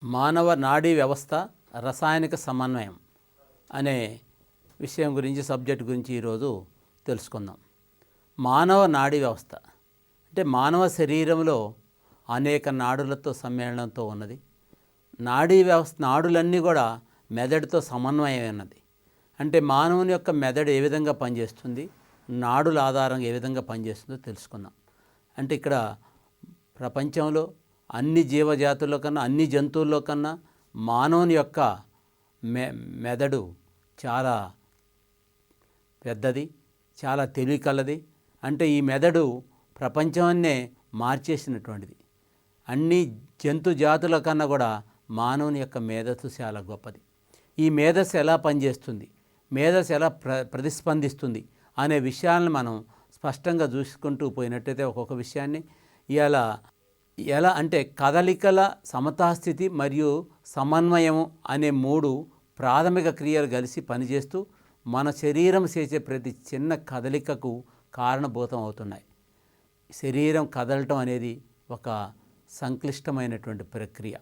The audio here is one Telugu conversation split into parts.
మానవ నాడీ వ్యవస్థ రసాయనిక సమన్వయం అనే విషయం గురించి సబ్జెక్ట్ గురించి ఈరోజు తెలుసుకుందాం. మానవ నాడీ వ్యవస్థ అంటే మానవ శరీరంలో అనేక నాడులతో సమ్మేళనంతో ఉన్నది. నాడీ వ్యవస్థ నాడులన్నీ కూడా మెదడుతో సమన్వయం ఉన్నది. అంటే మానవుని యొక్క మెదడు ఏ విధంగా పనిచేస్తుంది, నాడుల ఆధారంగా ఏ విధంగా పనిచేస్తుందో తెలుసుకుందాం. అంటే ఇక్కడ ప్రపంచంలో అన్ని జీవజాతుల్లో కన్నా అన్ని జంతువుల్లో కన్నా మానవుని యొక్క మెదడు చాలా పెద్దది, చాలా తెలివి కలది. అంటే ఈ మెదడు ప్రపంచాన్నే మార్చేసినటువంటిది. అన్ని జంతు జాతుల కన్నా కూడా మానవుని యొక్క మేధస్సు చాలా గొప్పది. ఈ మేధస్సు ఎలా పనిచేస్తుంది, మేధస్సు ఎలా ప్రతిస్పందిస్తుంది అనే విషయాలను మనం స్పష్టంగా చూసుకుంటూ పోయినట్టయితే ఒక్కొక్క విషయాన్ని ఎలా అంటే కదలికల సమతాస్థితి మరియు సమన్వయము అనే 3 ప్రాథమిక క్రియలు కలిసి పనిచేస్తూ మన శరీరం చేసే ప్రతి చిన్న కదలికకు కారణభూతం అవుతున్నాయి. శరీరం కదలటం అనేది ఒక సంక్లిష్టమైనటువంటి ప్రక్రియ.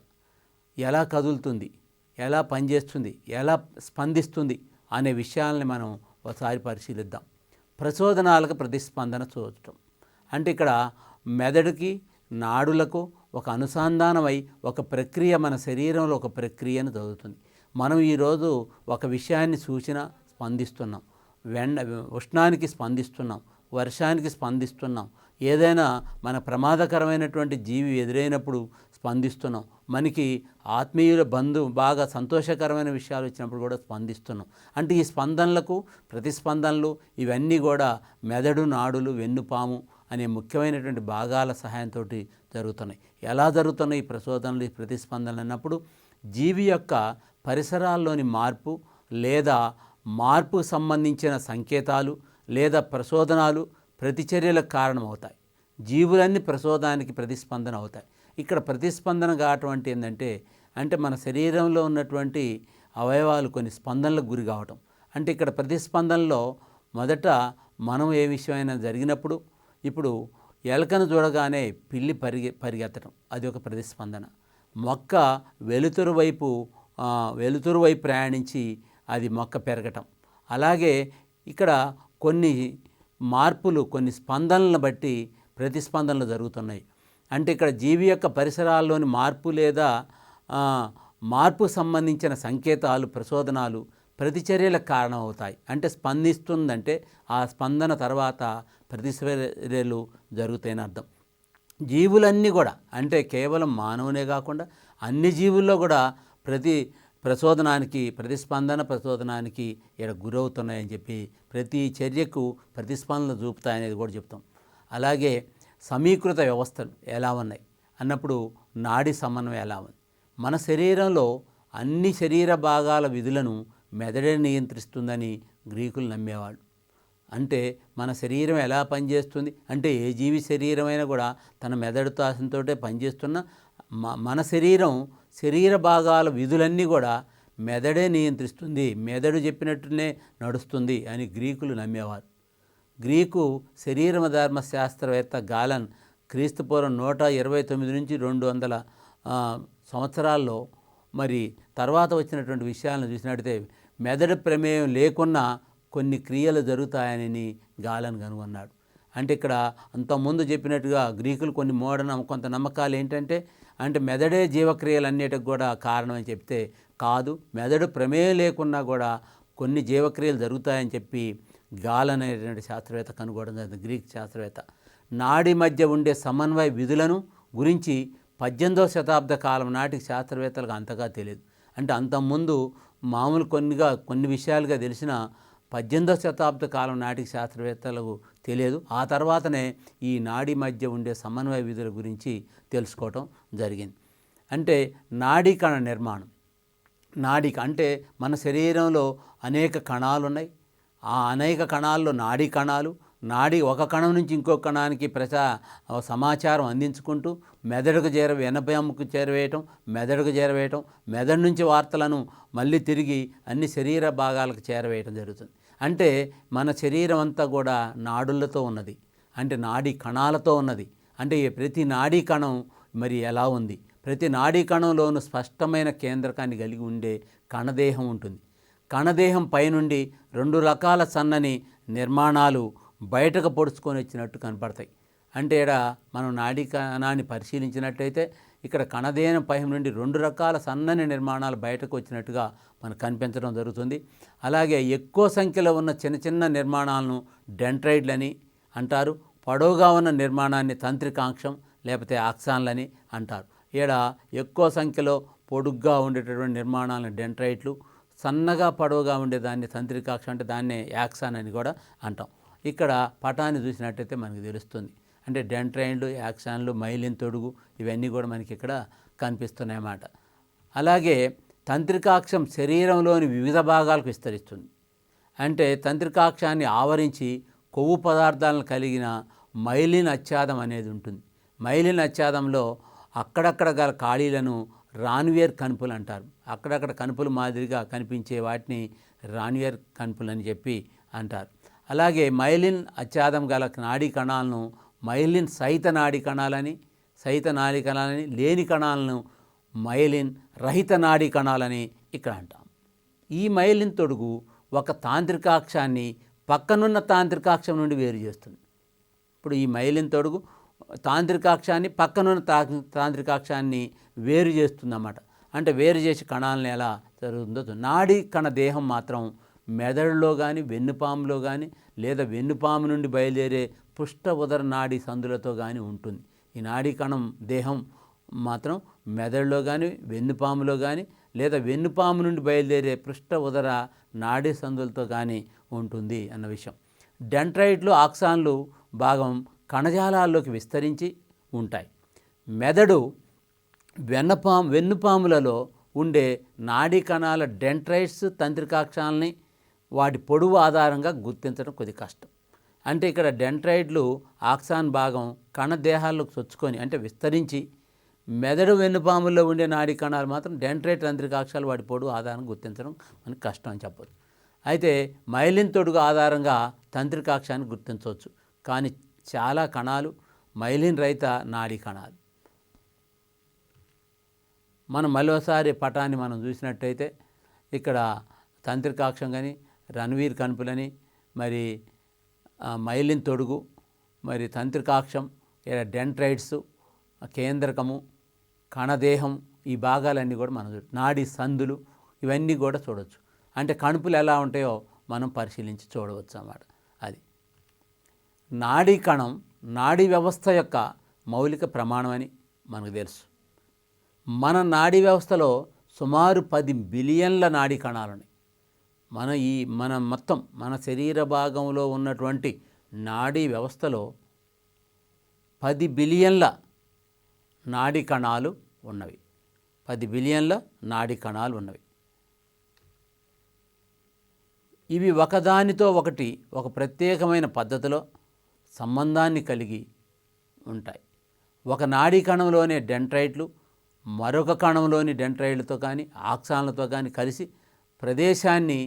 ఎలా కదులుతుంది, ఎలా పనిచేస్తుంది, ఎలా స్పందిస్తుంది అనే విషయాలని మనం ఒకసారి పరిశీలిద్దాం. ప్రచోదనాలకు ప్రతిస్పందన చూడటం అంటే ఇక్కడ మెదడుకి నాడులకు ఒక అనుసంధానమై ఒక ప్రక్రియ మన శరీరంలో ఒక ప్రక్రియను జరుగుతుంది. మనం ఈరోజు ఒక విషయాన్ని చూసినా స్పందిస్తున్నాం, ఉష్ణానికి స్పందిస్తున్నాం, వర్షానికి స్పందిస్తున్నాం, ఏదైనా మన ప్రమాదకరమైనటువంటి జీవి ఎదురైనప్పుడు స్పందిస్తున్నాం, మనకి ఆత్మీయుల బాగా సంతోషకరమైన విషయాలు వచ్చినప్పుడు కూడా స్పందిస్తున్నాం. అంటే ఈ స్పందనలకు ప్రతిస్పందనలు ఇవన్నీ కూడా మెదడు, నాడులు, వెన్నుపాము అనే ముఖ్యమైనటువంటి భాగాల సహాయంతో జరుగుతున్నాయి. ఎలా జరుగుతున్నాయి ఈ ప్రచోదనలు, ఈ ప్రతిస్పందనలు అన్నప్పుడు జీవి యొక్క పరిసరాల్లోని మార్పు లేదా మార్పుకు సంబంధించిన సంకేతాలు లేదా ప్రచోదనాలు ప్రతిచర్యలకు కారణమవుతాయి. జీవులన్నీ ప్రచోదనానికి ప్రతిస్పందన అవుతాయి. ఇక్కడ ప్రతిస్పందన కావటం అంటే ఏంటంటే మన శరీరంలో ఉన్నటువంటి అవయవాలు కొన్ని స్పందనలకు గురి కావటం. అంటే ఇక్కడ ప్రతిస్పందనలో మొదట మనం ఏ విషయమైనా జరిగినప్పుడు, ఇప్పుడు ఎలకను చూడగానే పిల్లి పరిగెత్తడం అది ఒక ప్రతిస్పందన. మొక్క వెలుతురు వైపు ప్రయాణించి అది మొక్క పెరగటం. అలాగే ఇక్కడ కొన్ని మార్పులు, కొన్ని స్పందనలను బట్టి ప్రతిస్పందనలు జరుగుతున్నాయి. అంటే ఇక్కడ జీవి యొక్క పరిసరాల్లోని మార్పు లేదా మార్పు సంబంధించిన సంకేతాలు, ప్రచోదనాలు ప్రతిచర్యలకు కారణమవుతాయి. అంటే స్పందిస్తుందంటే ఆ స్పందన తర్వాత ప్రతిచర్యలు జరుగుతాయని అర్థం. జీవులన్నీ కూడా అంటే కేవలం మానవునే కాకుండా అన్ని జీవుల్లో కూడా ప్రతిస్పందనానికి ఇక్కడ గురవుతున్నాయని చెప్పి ప్రతి చర్యకు ప్రతిస్పందనలు చూపుతాయనేది కూడా చెప్తాం. అలాగే సమీకృత వ్యవస్థలు ఎలా ఉన్నాయి అన్నప్పుడు నాడీ సమన్వయం ఎలా ఉంది. మన శరీరంలో అన్ని శరీర భాగాల విధులను మెదడే నియంత్రిస్తుందని గ్రీకులు నమ్మేవాళ్ళు. అంటే మన శరీరం ఎలా పనిచేస్తుంది అంటే ఏ జీవి శరీరమైనా కూడా తన మెదడుతో ఆశంతోటే పనిచేస్తున్న మన శరీర భాగాల విధులన్నీ కూడా మెదడే నియంత్రిస్తుంది, మెదడు చెప్పినట్టునే నడుస్తుంది అని గ్రీకులు నమ్మేవారు. గ్రీకు శరీర ధర్మ శాస్త్రవేత్త గాలన్ క్రీస్తుపూర్వం 129 నుంచి 200 సంవత్సరాల్లో మరి తర్వాత వచ్చినటువంటి విషయాలను చూసినట్టయితే మెదడు ప్రమేయం లేకున్నా కొన్ని క్రియలు జరుగుతాయని గాలన్ కనుగొన్నాడు. అంటే ఇక్కడ అంతకుముందు చెప్పినట్టుగా గ్రీకులు కొన్ని కొంత నమ్మకాలు ఏంటంటే మెదడే జీవక్రియలన్నిటికి కూడా కారణం అని చెప్తే కాదు, మెదడు ప్రమేయం లేకున్నా కూడా కొన్ని జీవక్రియలు జరుగుతాయని చెప్పి గాలన్ అనేటువంటి శాస్త్రవేత్త కనుగొనడం జరిగింది, గ్రీక్ శాస్త్రవేత్త. నాడి మధ్య ఉండే సమన్వయ విధులను గురించి 18వ శతాబ్ద కాలం నాటికి శాస్త్రవేత్తలకు అంతగా తెలియదు. అంటే అంతకుముందు మామూలు కొన్ని విషయాలుగా తెలిసిన 18వ శతాబ్ద కాలం నాటికి శాస్త్రవేత్తలకు తెలియదు. ఆ తర్వాతనే ఈ నాడీ మధ్య ఉండే సమన్వయ విధుల గురించి తెలుసుకోవటం జరిగింది. అంటే నాడీ కణ నిర్మాణం, అంటే మన శరీరంలో అనేక కణాలు ఉన్నాయి. ఆ అనేక కణాల్లో నాడీ ఒక కణం నుంచి ఇంకో కణానికి సమాచారం అందించుకుంటూ మెదడుకు వెనభ్యముకు చేరవేయటం, మెదడు నుంచి వార్తలను మళ్ళీ తిరిగి అన్ని శరీర భాగాలకు చేరవేయటం జరుగుతుంది. అంటే మన శరీరం అంతా కూడా నాడులతో ఉన్నది, అంటే నాడీ కణాలతో ఉన్నది. అంటే ప్రతి నాడీ కణం మరి ఎలా ఉంది, ప్రతి నాడీ కణంలోనూ స్పష్టమైన కేంద్రకాన్ని కలిగి ఉండే కణదేహం ఉంటుంది. కణదేహం పైనుండి 2 రకాల సన్నని నిర్మాణాలు బయటకు పొడుచుకొని వచ్చినట్టు కనపడతాయి. అంటే ఇక్కడ మనం నాడీ కణాన్ని పరిశీలించినట్లయితే ఇక్కడ కణదేహం పై నుండి 2 రకాల సన్నని నిర్మాణాలు బయటకు వచ్చినట్టుగా మనకు కనిపించడం జరుగుతుంది. అలాగే ఎక్కువ సంఖ్యలో ఉన్న చిన్న చిన్న నిర్మాణాలను డెండ్రైడ్లని అంటారు. పొడవుగా ఉన్న నిర్మాణాన్ని తంత్రికాంక్షం లేకపోతే ఆక్సాన్లని అంటారు. ఇక్కడ ఎక్కువ సంఖ్యలో పొడుగ్గా ఉండేటటువంటి నిర్మాణాలను డెండ్రైట్లు, సన్నగా పొడవుగా ఉండేదాన్ని తంత్రికాక్షం అంటే దాన్నే యాక్సాన్ అని కూడా అంటాం. ఇక్కడ పటాన్ని చూసినట్టయితే మనకు తెలుస్తుంది. అంటే డెండ్రైన్లు, యాక్సాన్లు, మైలిన్ తొడుగు ఇవన్నీ కూడా మనకి ఇక్కడ కనిపిస్తున్నాయన్నమాట. అలాగే తంత్రికాక్షం శరీరంలోని వివిధ భాగాలకు విస్తరిస్తుంది. అంటే తంత్రికాక్షాన్ని ఆవరించి కొవ్వు పదార్థాలను కలిగిన మైలిన్ అచ్ఛాదం అనేది ఉంటుంది. మైలిన్ అచ్ఛాదంలో అక్కడక్కడ గల ఖాళీలను రాన్వియర్ కణుపులు అంటారు. అక్కడక్కడ కణుపులు మాదిరిగా కనిపించే వాటిని రాన్వియర్ కణుపులు అని చెప్పి అంటారు. అలాగే మైలిన్ అచ్ఛాదం గల నాడీ కణాలను మైలిన్ సహిత నాడీ కణాలని, లేని కణాలను మైలిన్ రహిత నాడీ కణాలని ఇక్కడ అంటాం. ఈ మైలిన్ తొడుగు ఒక తాంత్రికాక్షాన్ని పక్కనున్న తాంత్రికాక్షం నుండి వేరు చేస్తుంది. ఇప్పుడు ఈ మైలిన్ తొడుగు తాంత్రికాక్షాన్ని పక్కనున్న తాంత్రికాక్షాన్ని వేరు చేస్తుందన్నమాట. అంటే వేరు చేసి కణాలను ఎలా జరుగుతుందో. నాడీ కణ దేహం మాత్రం మెదడులో కానీ, వెన్నుపాములో కానీ, లేదా వెన్నుపాము నుండి బయలుదేరే పృష్ఠ ఉదర నాడీ సందులతో కానీ ఉంటుంది. ఈ నాడీ కణం దేహం మాత్రం మెదడులో కానీ, వెన్నుపాములో కానీ, లేదా వెన్నుపాము నుండి బయలుదేరే పృష్ఠ ఉదర నాడీ సందులతో కానీ ఉంటుంది అన్న విషయం. డెండ్రైట్లు, ఆక్సాన్లు భాగం కణజాలాల్లోకి విస్తరించి ఉంటాయి. మెదడు వెన్నుపాములలో ఉండే నాడీ కణాల డెండ్రైట్స్, తంత్రికాక్షాలని వాటి పొడవు ఆధారంగా గుర్తించడం కొద్ది కష్టం. అంటే ఇక్కడ డెండ్రైట్లు, ఆక్సాన్ భాగం కణదేహాల్లోకి చొచ్చుకొని అంటే విస్తరించి, మెదడు వెన్నుపాముల్లో ఉండే నాడీ కణాలు మాత్రం డెండ్రైట్, తంత్రికాక్షాలు వాటి పొడవు ఆధారంగా గుర్తించడం మనకు కష్టం అని చెప్పొచ్చు. అయితే మైలిన్ తొడుగు ఆధారంగా తంత్రికాక్షాన్ని గుర్తించవచ్చు. కానీ చాలా కణాలు మైలిన్ రహిత నాడీ కణాలు. మనం మరోసారి పటాన్ని మనం చూసినట్టయితే ఇక్కడ తంత్రికాక్షం కానీ, రణవీర్ కణుపులని, మరి మైలిన్ తొడుగు, మరి తంత్రికాక్షం, డెండ్రైట్స్, కేంద్రకము, కణదేహం, ఈ భాగాలన్నీ కూడా మనం నాడీ సందులు ఇవన్నీ కూడా చూడవచ్చు. అంటే కణుపులు ఎలా ఉంటాయో మనం పరిశీలించి చూడవచ్చు అన్నమాట. అది నాడీ కణం నాడీ వ్యవస్థ యొక్క మౌలిక ప్రమాణం అని మనకు తెలుసు. మన నాడీ వ్యవస్థలో సుమారు 10 బిలియన్ల నాడీ కణాలు ఉన్నాయి. మన శరీర భాగంలో ఉన్నటువంటి నాడీ వ్యవస్థలో 10 బిలియన్ల నాడీ కణాలు ఉన్నవి. 10 బిలియన్ల నాడీ కణాలు ఉన్నవి. ఇవి ఒకదానితో ఒకటి ఒక ప్రత్యేకమైన పద్ధతిలో సంబంధాన్ని కలిగి ఉంటాయి. ఒక నాడీ కణంలోనే డెండ్రైట్లు మరొక కణంలోని డెండ్రైట్లతో కానీ, ఆక్సాన్లతో కానీ కలిసి ప్రదేశాన్ని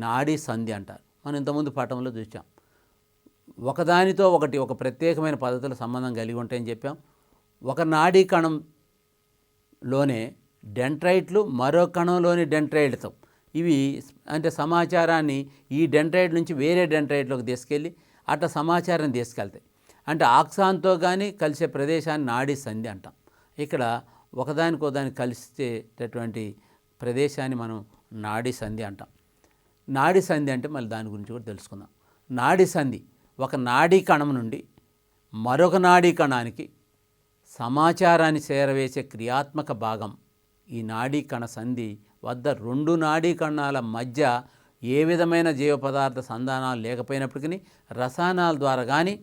నాడీ సంధి అంటారు. మనం ఇంతకుముందు పటంలో చూసాం. ఒకదానితో ఒకటి ఒక ప్రత్యేకమైన పద్ధతిలో సంబంధం కలిగి ఉంటాయని చెప్పాం. ఒక నాడీ కణంలోనే డెండ్రైట్లు మరో కణంలోని డెండ్రైట్లతో ఇవి అంటే సమాచారాన్ని ఈ డెండ్రైట్ నుంచి వేరే డెండ్రైట్లోకి తీసుకెళ్ళి అట్లా సమాచారాన్ని తీసుకెళ్తాయి. అంటే ఆక్సాన్తో కానీ కలిసే ప్రదేశాన్ని నాడీ సంధి అంటాం. ఇక్కడ ఒకదానికోదానికి కలిసేటటువంటి ప్రదేశాన్ని మనం నాడీ సంధి అంటాం. నాడీ సంధి అంటే మళ్ళీ దాని గురించి కూడా తెలుసుకుందాం. నాడీ సంధి ఒక నాడీ కణం నుండి మరొక నాడీ కణానికి సమాచారాన్ని చేరవేసే క్రియాత్మక భాగం. ఈ నాడీ కణ సంధి వద్ద 2 నాడీ కణాల మధ్య ఏ విధమైన జీవ పదార్థ సంధానాలు లేకపోయినప్పటికీ రసాయనాల ద్వారా కానీ,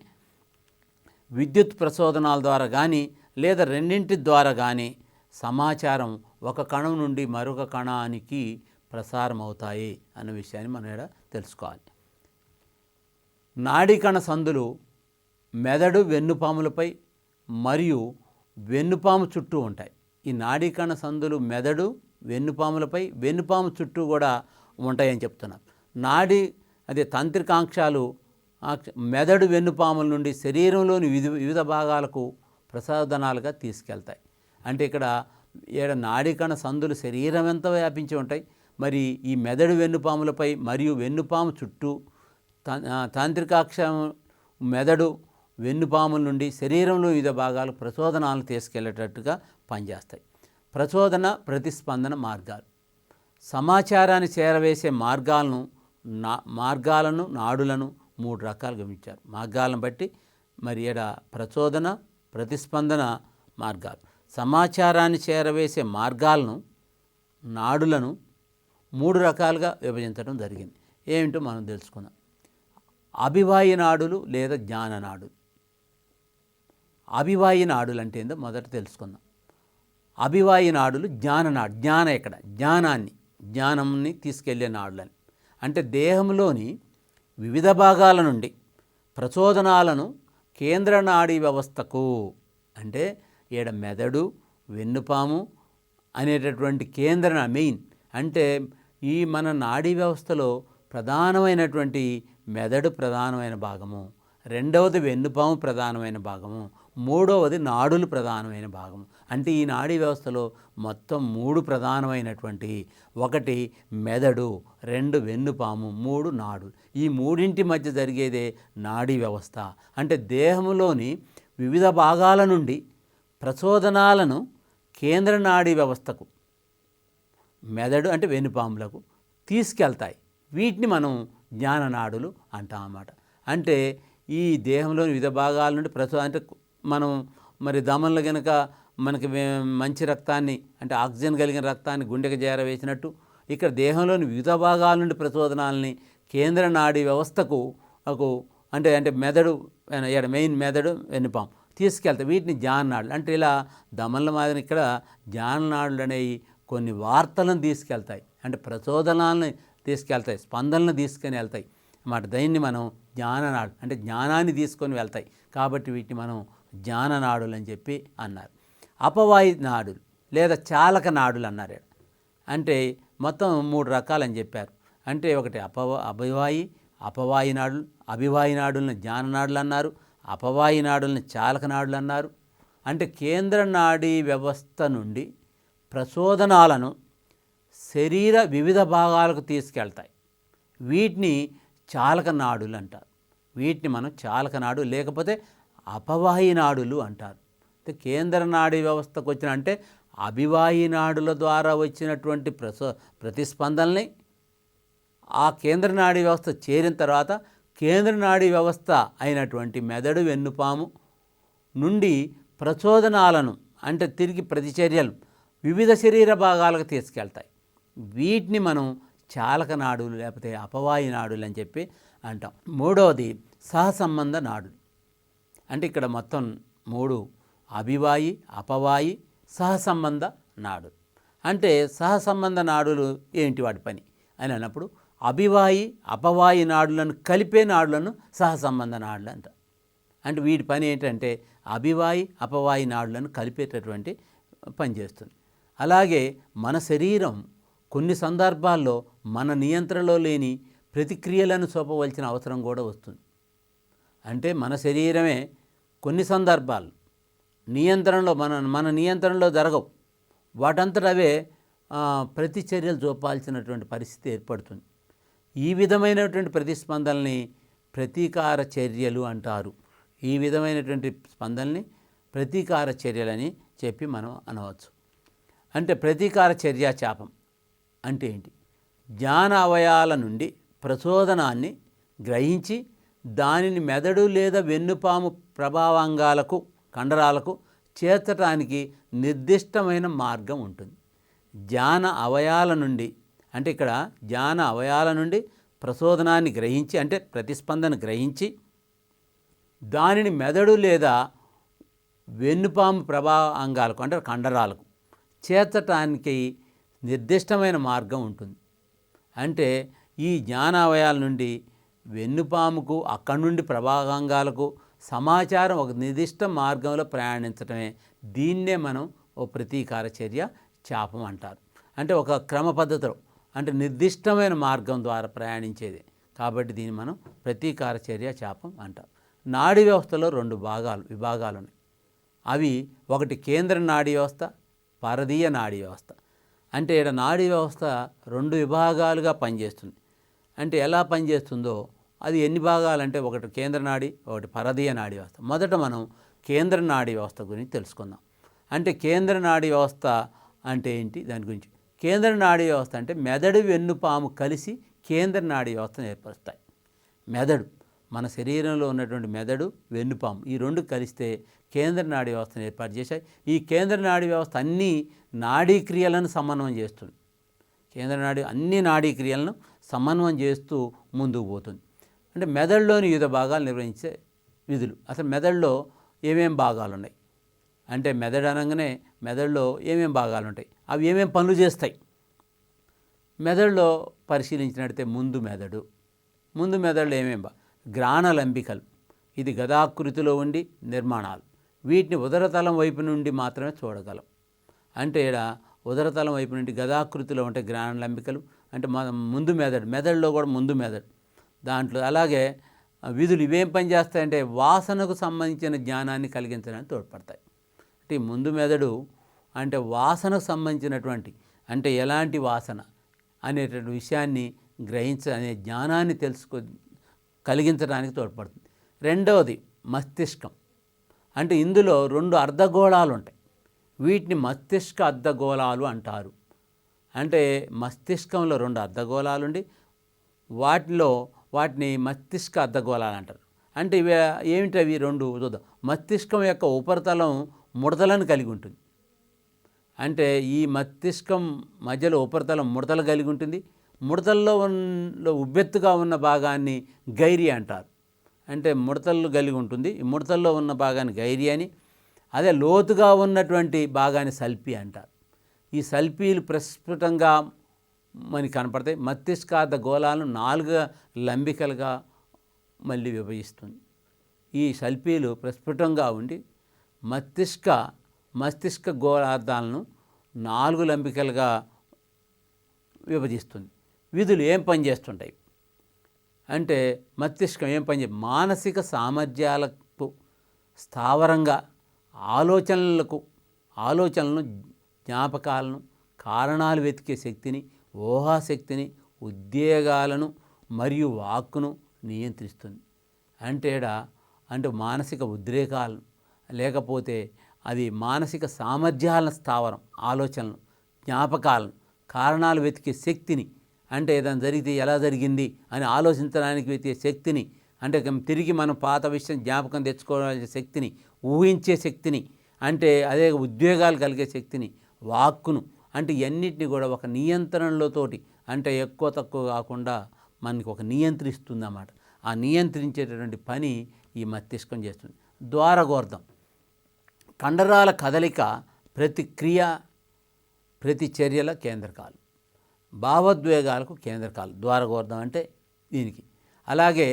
విద్యుత్ ప్రచోదనాల ద్వారా కానీ, లేదా రెండింటి ద్వారా కానీ సమాచారం ఒక కణం నుండి మరొక కణానికి ప్రసారం అవుతాయి అన్న విషయాన్ని మనం ఇక్కడ తెలుసుకోవాలి. నాడీ కణ సందులు మెదడు, వెన్నుపాములపై మరియు వెన్నుపాము చుట్టూ ఉంటాయి. ఈ నాడీ కణ సందులు మెదడు, వెన్నుపాములపై, వెన్నుపాము చుట్టూ కూడా ఉంటాయని చెప్తున్నారు. తంత్రికాంక్షాలు మెదడు, వెన్నుపాముల నుండి శరీరంలోని వివిధ భాగాలకు ప్రసాదనాలుగా తీసుకెళ్తాయి. అంటే ఇక్కడ నాడీకణ సందులు శరీరం ఎంత వ్యాపించి ఉంటాయి. మరి ఈ మెదడు వెన్నుపాములపై మరియు వెన్నుపాము చుట్టూ తాంత్రికాక్షం మెదడు వెన్నుపాముల నుండి శరీరంలో వివిధ భాగాలు ప్రచోదనాలను తీసుకెళ్లేటట్టుగా పనిచేస్తాయి. ప్రచోదన ప్రతిస్పందన మార్గాలు. సమాచారాన్ని చేరవేసే మార్గాలను నాడులను 3 రకాలుగా గమనించారు. మార్గాలను బట్టి మరి ప్రచోదన ప్రతిస్పందన మార్గాలు. సమాచారాన్ని చేరవేసే మార్గాలను నాడులను 3 రకాలుగా విభజించడం జరిగింది. ఏమిటో మనం తెలుసుకుందాం. అభివాయి నాడులు లేదా జ్ఞాన నాడులు. అభివాయి నాడులు అంటే ఏందో మొదట తెలుసుకుందాం. అభివాయి నాడులు జ్ఞానాన్ని తీసుకెళ్లే నాడులని. అంటే దేహంలోని వివిధ భాగాల నుండి ప్రచోదనాలను కేంద్ర నాడీ వ్యవస్థకు, అంటే మెదడు వెన్నుపాము అనేటటువంటి కేంద్ర మెయిన్, అంటే ఈ మన నాడీ వ్యవస్థలో ప్రధానమైనటువంటి మెదడు ప్రధానమైన భాగము, రెండవది వెన్నుపాము ప్రధానమైన భాగము, మూడవది నాడులు ప్రధానమైన భాగము. అంటే ఈ నాడీ వ్యవస్థలో మొత్తం 3 ప్రధానమైనటువంటి, 1 మెదడు, 2 వెన్నుపాము, 3 నాడులు. ఈ మూడింటి మధ్య జరిగేదే నాడీ వ్యవస్థ. అంటే దేహంలోని వివిధ భాగాల నుండి ప్రచోదనాలను కేంద్ర నాడీ వ్యవస్థకు, మెదడు అంటే వెన్నుపాములకు తీసుకెళ్తాయి. వీటిని మనం జ్ఞాననాడులు అంటాం అన్నమాట. అంటే ఈ దేహంలోని వివిధ భాగాల నుండి అంటే మనం మరి దమనలు కనుక మనకి మంచి రక్తాన్ని, అంటే ఆక్సిజన్ కలిగిన రక్తాన్ని గుండెకి చేరవేసినట్టు, ఇక్కడ దేహంలోని వివిధ భాగాల నుండి ప్రచోదనాలని కేంద్ర నాడీ వ్యవస్థకు అంటే మెదడు, మెయిన్ మెదడు వెన్నుపాము తీసుకెళ్తాయి. వీటిని జ్ఞాననాడులు అంటే ఇలా దమనల మాదిరి ఇక్కడ జ్ఞాననాడులు అనేవి కొన్ని వార్తలను తీసుకెళ్తాయి, అంటే ప్రచోదనాలని తీసుకెళ్తాయి, స్పందనలను తీసుకొని వెళ్తాయి అన్నమాట. దీన్ని మనం జ్ఞాననాడు అంటే జ్ఞానాన్ని తీసుకొని వెళ్తాయి కాబట్టి వీటిని మనం జ్ఞాననాడులు అని చెప్పి అన్నారు. అపవాయి నాడులు లేదా చాలక నాడులు అన్నారు. అంటే మొత్తం 3 రకాలని చెప్పారు. అంటే ఒకటి అపవాయి నాడులు, అభివాయి నాడులను జ్ఞాననాడులు అన్నారు, అపవాయి నాడులను చాలక నాడులు అన్నారు. అంటే కేంద్ర నాడీ వ్యవస్థ నుండి ప్రచోదనాలను శరీర వివిధ భాగాలకు తీసుకెళ్తాయి. వీటిని చాలక నాడులు అంటారు. వీటిని మనం చాలక నాడు లేకపోతే అపవాయి నాడులు అంటారు. కేంద్ర నాడీ వ్యవస్థకు వచ్చిన అంటే అభివాయి నాడుల ద్వారా వచ్చినటువంటి ప్రతిస్పందనల్ని ఆ కేంద్ర నాడీ వ్యవస్థ చేరిన తర్వాత కేంద్ర నాడీ వ్యవస్థ అయినటువంటి మెదడు వెన్నుపాము నుండి ప్రచోదనాలను, అంటే తిరిగి ప్రతిచర్యలు వివిధ శరీర భాగాలకు తీసుకెళ్తాయి. వీటిని మనం చాలక నాడులు లేకపోతే అపవాయి నాడులు అని చెప్పి అంటాం. మూడవది సహసంబంధ నాడులు. అంటే ఇక్కడ మొత్తం 3 అభివాయి, అపవాయి, సహసంబంధ నాడులు. అంటే సహసంబంధ నాడులు ఏంటి వాటి పని అని అన్నప్పుడు అభివాయి అపవాయి నాడులను కలిపే నాడులను సహసంబంధ నాడులు అంటారు. అంటే వీటి పని ఏంటంటే అభివాయి అపవాయి నాడులను కలిపేటటువంటి పని చేస్తుంది. అలాగే మన శరీరం కొన్ని సందర్భాల్లో మన నియంత్రణలో లేని ప్రతిక్రియలను చూపవలసిన అవసరం కూడా వస్తుంది. అంటే మన శరీరమే కొన్ని సందర్భాలు నియంత్రణలో మన నియంత్రణలో జరగవు, వాటంతటవే ప్రతిచర్యలు చూపాల్సినటువంటి పరిస్థితి ఏర్పడుతుంది. ఈ విధమైనటువంటి ప్రతిస్పందనల్ని ప్రతీకార చర్యలు అంటారు. ఈ విధమైనటువంటి స్పందనల్ని ప్రతీకార చర్యలని చెప్పి మనం అనవచ్చు. అంటే ప్రతీకార చర్యాచాపం అంటే ఏంటి? జ్ఞాన అవయాల నుండి ప్రచోదనాన్ని గ్రహించి దానిని మెదడు లేదా వెన్నుపాము ప్రభావాంగాలకు, కండరాలకు చేర్చడానికి నిర్దిష్టమైన మార్గం ఉంటుంది. జ్ఞాన అవయాల నుండి అంటే ఇక్కడ జ్ఞాన అవయాల నుండి ప్రచోదనాన్ని గ్రహించి అంటే ప్రతిస్పందన గ్రహించి దానిని మెదడు లేదా వెన్నుపాము ప్రభావాంగాలకు అంటే కండరాలకు చేర్చటానికి నిర్దిష్టమైన మార్గం ఉంటుంది. అంటే ఈ జ్ఞానావయాల నుండి వెన్నుపాముకు, అక్కడి నుండి ప్రభావాంగాలకు సమాచారం ఒక నిర్దిష్ట మార్గంలో ప్రయాణించడమే. దీన్నే మనం ఓ ప్రతీకార చర్య చాపం అంటారు. అంటే ఒక క్రమ పద్ధతిలో అంటే నిర్దిష్టమైన మార్గం ద్వారా ప్రయాణించేది కాబట్టి దీన్ని మనం ప్రతీకార చర్య చాపం అంటాం. నాడీ వ్యవస్థలో 2 విభాగాలు ఉన్నాయి. అవి ఒకటి కేంద్ర నాడీ వ్యవస్థ, పరదీయ నాడీ వ్యవస్థ. అంటే ఇక్కడ నాడీ వ్యవస్థ 2 విభాగాలుగా పనిచేస్తుంది. అంటే ఎలా పనిచేస్తుందో అది ఎన్ని భాగాలంటే ఒకటి కేంద్ర నాడీ, ఒకటి పరదీయ నాడీ వ్యవస్థ. మొదట మనం కేంద్ర నాడీ వ్యవస్థ గురించి తెలుసుకుందాం. అంటే కేంద్ర నాడీ వ్యవస్థ అంటే ఏంటి, దాని గురించి. కేంద్ర నాడీ వ్యవస్థ అంటే మెదడు వెన్నుపాము కలిసి కేంద్ర నాడీ వ్యవస్థను ఏర్పరుస్తాయి. మెదడు, మన శరీరంలో ఉన్నటువంటి మెదడు, వెన్నుపాము ఈ 2 కలిస్తే కేంద్ర నాడీ వ్యవస్థను ఏర్పాటు చేశాయి. ఈ కేంద్ర నాడీ వ్యవస్థ అన్ని నాడీ క్రియలను సమన్వయం చేస్తుంది. కేంద్ర నాడీ అన్ని నాడీ క్రియలను సమన్వయం చేస్తూ ముందుకు పోతుంది. అంటే మెదడులోని వివిధ భాగాలు నిర్వహించే విధులు. అసలు మెదడులో ఏమేం భాగాలు ఉన్నాయి అంటే మెదడు అనగానే మెదడులో ఏమేం భాగాలు ఉంటాయి, అవి ఏమేం పనులు చేస్తాయి. మెదడులో పరిశీలించినట్లయితే ముందు మెదడులో గ్రాణలంబికలు, ఇది గదాకృతిలో ఉండి నిర్మాణాలు. వీటిని ఉదరతలం వైపు నుండి మాత్రమే చూడగలం. అంటే ఇక్కడ ఉదరతలం వైపు నుండి గదాకృతిలో ఉంటే గ్రాణలంబికలు అంటే ముందు మెదడులో కూడా ముందు మెదడు. దాంట్లో అలాగే విధులు ఇవేం పనిచేస్తాయంటే వాసనకు సంబంధించిన జ్ఞానాన్ని కలిగించడానికి తోడ్పడతాయి. అంటే ఈ ముందు మెదడు అంటే వాసనకు సంబంధించినటువంటి అంటే ఎలాంటి వాసన అనేటువంటి విషయాన్ని అనే జ్ఞానాన్ని కలిగించడానికి తోడ్పడుతుంది. రెండవది మస్తిష్కం. అంటే ఇందులో 2 అర్ధగోళాలు ఉంటాయి. వీటిని మస్తిష్క అర్ధగోళాలు అంటారు. అంటే మస్తిష్కంలో 2 అర్ధగోళాలు ఉండి వాటిని మస్తిష్క అర్ధగోళాలు అంటారు. అంటే ఇవి ఏమిటవి 2 చూద్దాం. మస్తిష్కం యొక్క ఉపరితలం ముడతలను కలిగి ఉంటుంది. అంటే ఈ మస్తిష్కం మధ్యలో ఉపరితలం ముడతలు కలిగి ఉంటుంది. ముడతల్లో ఉబ్బెత్తుగా ఉన్న భాగాన్ని గైరి అంటారు. అంటే ముడతలు కలిగి ఉంటుంది. ఈ ముడతల్లో ఉన్న భాగాన్ని గైరి అని, అదే లోతుగా ఉన్నటువంటి భాగాన్ని సల్పి అంటారు. ఈ సల్పీలు ప్రస్ఫుటంగా మనకి కనపడతాయి. మస్తిష్కార్ధ గోళాలను 4 లంబికలుగా మళ్ళీ విభజిస్తుంది. ఈ సల్పీలు ప్రస్ఫుటంగా ఉండి మస్తిష్క గోళార్ధాలను 4 లంబికలుగా విభజిస్తుంది. విధులు ఏం పనిచేస్తుంటాయి అంటే మస్తిష్కం ఏం మానసిక సామర్థ్యాలకు స్థావరంగా ఆలోచనలను, జ్ఞాపకాలను, కారణాలు వెతికే శక్తిని, ఊహాశక్తిని, ఉద్వేగాలను మరియు వాక్కును నియంత్రిస్తుంది. అంటే మానసిక ఉద్రేకాలను లేకపోతే అది మానసిక సామర్థ్యాల స్థావరం, ఆలోచనలు, జ్ఞాపకాలను, కారణాలు వెతికే శక్తిని, అంటే ఏదైనా జరిగితే ఎలా జరిగింది అని ఆలోచించడానికి వెతికే శక్తిని, అంటే తిరిగి మనం పాత విషయం జ్ఞాపకం తెచ్చుకోవాల్సిన శక్తిని, ఊహించే శక్తిని, అంటే అదే ఉద్వేగాలు కలిగే శక్తిని, వాక్కును, అంటే ఇవన్నిటిని కూడా ఒక నియంత్రణలతోటి అంటే ఎక్కువ తక్కువ కాకుండా మనకి ఒక నియంత్రిస్తుంది అన్నమాట. ఆ నియంత్రించేటటువంటి పని ఈ మస్తిష్కం చేస్తుంది. ద్వారగోర్ధం కండరాల కదలిక, ప్రతిక్రియ, ప్రతిచర్యల కేంద్రకాలు, భావోద్వేగాలకు కేంద్రకాలు ద్వారగోర్ధం అంటే దీనికి. అలాగే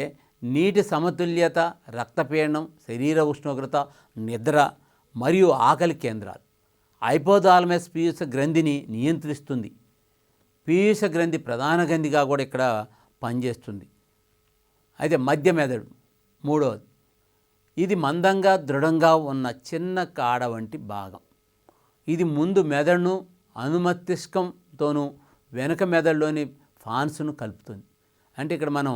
నీటి సమతుల్యత, రక్తపీడనం, శరీర ఉష్ణోగ్రత, నిద్ర మరియు ఆకలి కేంద్రాలు. హైపోథాలమస్ పీయూష గ్రంథిని నియంత్రిస్తుంది. పీయూష గ్రంథి ప్రధాన గ్రంథిగా కూడా ఇక్కడ పనిచేస్తుంది. అయితే మధ్య మెదడు మూడవది. ఇది మందంగా దృఢంగా ఉన్న చిన్న కాడ వంటి భాగం. ఇది ముందు మెదడును అనుమస్తిష్కంతోనూ వెనుక మెదడులోని ఫాన్స్ను కలుపుతుంది. అంటే ఇక్కడ మనం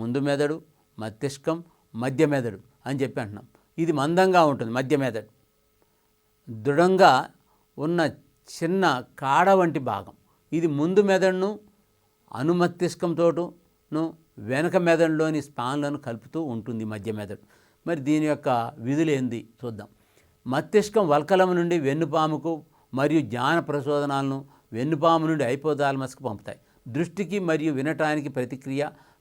ముందు మెదడు, మస్తిష్కం, మధ్య మెదడు అని చెప్పి అంటున్నాం. ఇది మందంగా ఉంటుంది. మధ్య మెదడు దృఢంగా ఉన్న చిన్న కాడ వంటి భాగం. ఇది ముందు మెదడును అనుమస్తిష్కంతోను వెనుక మెదడులోని స్పాన్లను కలుపుతూ ఉంటుంది మధ్య మెదడు. మరి దీని యొక్క విధులు ఏంది చూద్దాం. మస్తిష్కం వల్కలం నుండి వెన్నుపాముకు మరియు జ్ఞాన ప్రచోదనాలను వెన్నుపాము నుండి హైపోథాలమస్కు పంపుతాయి. దృష్టికి మరియు వినటానికి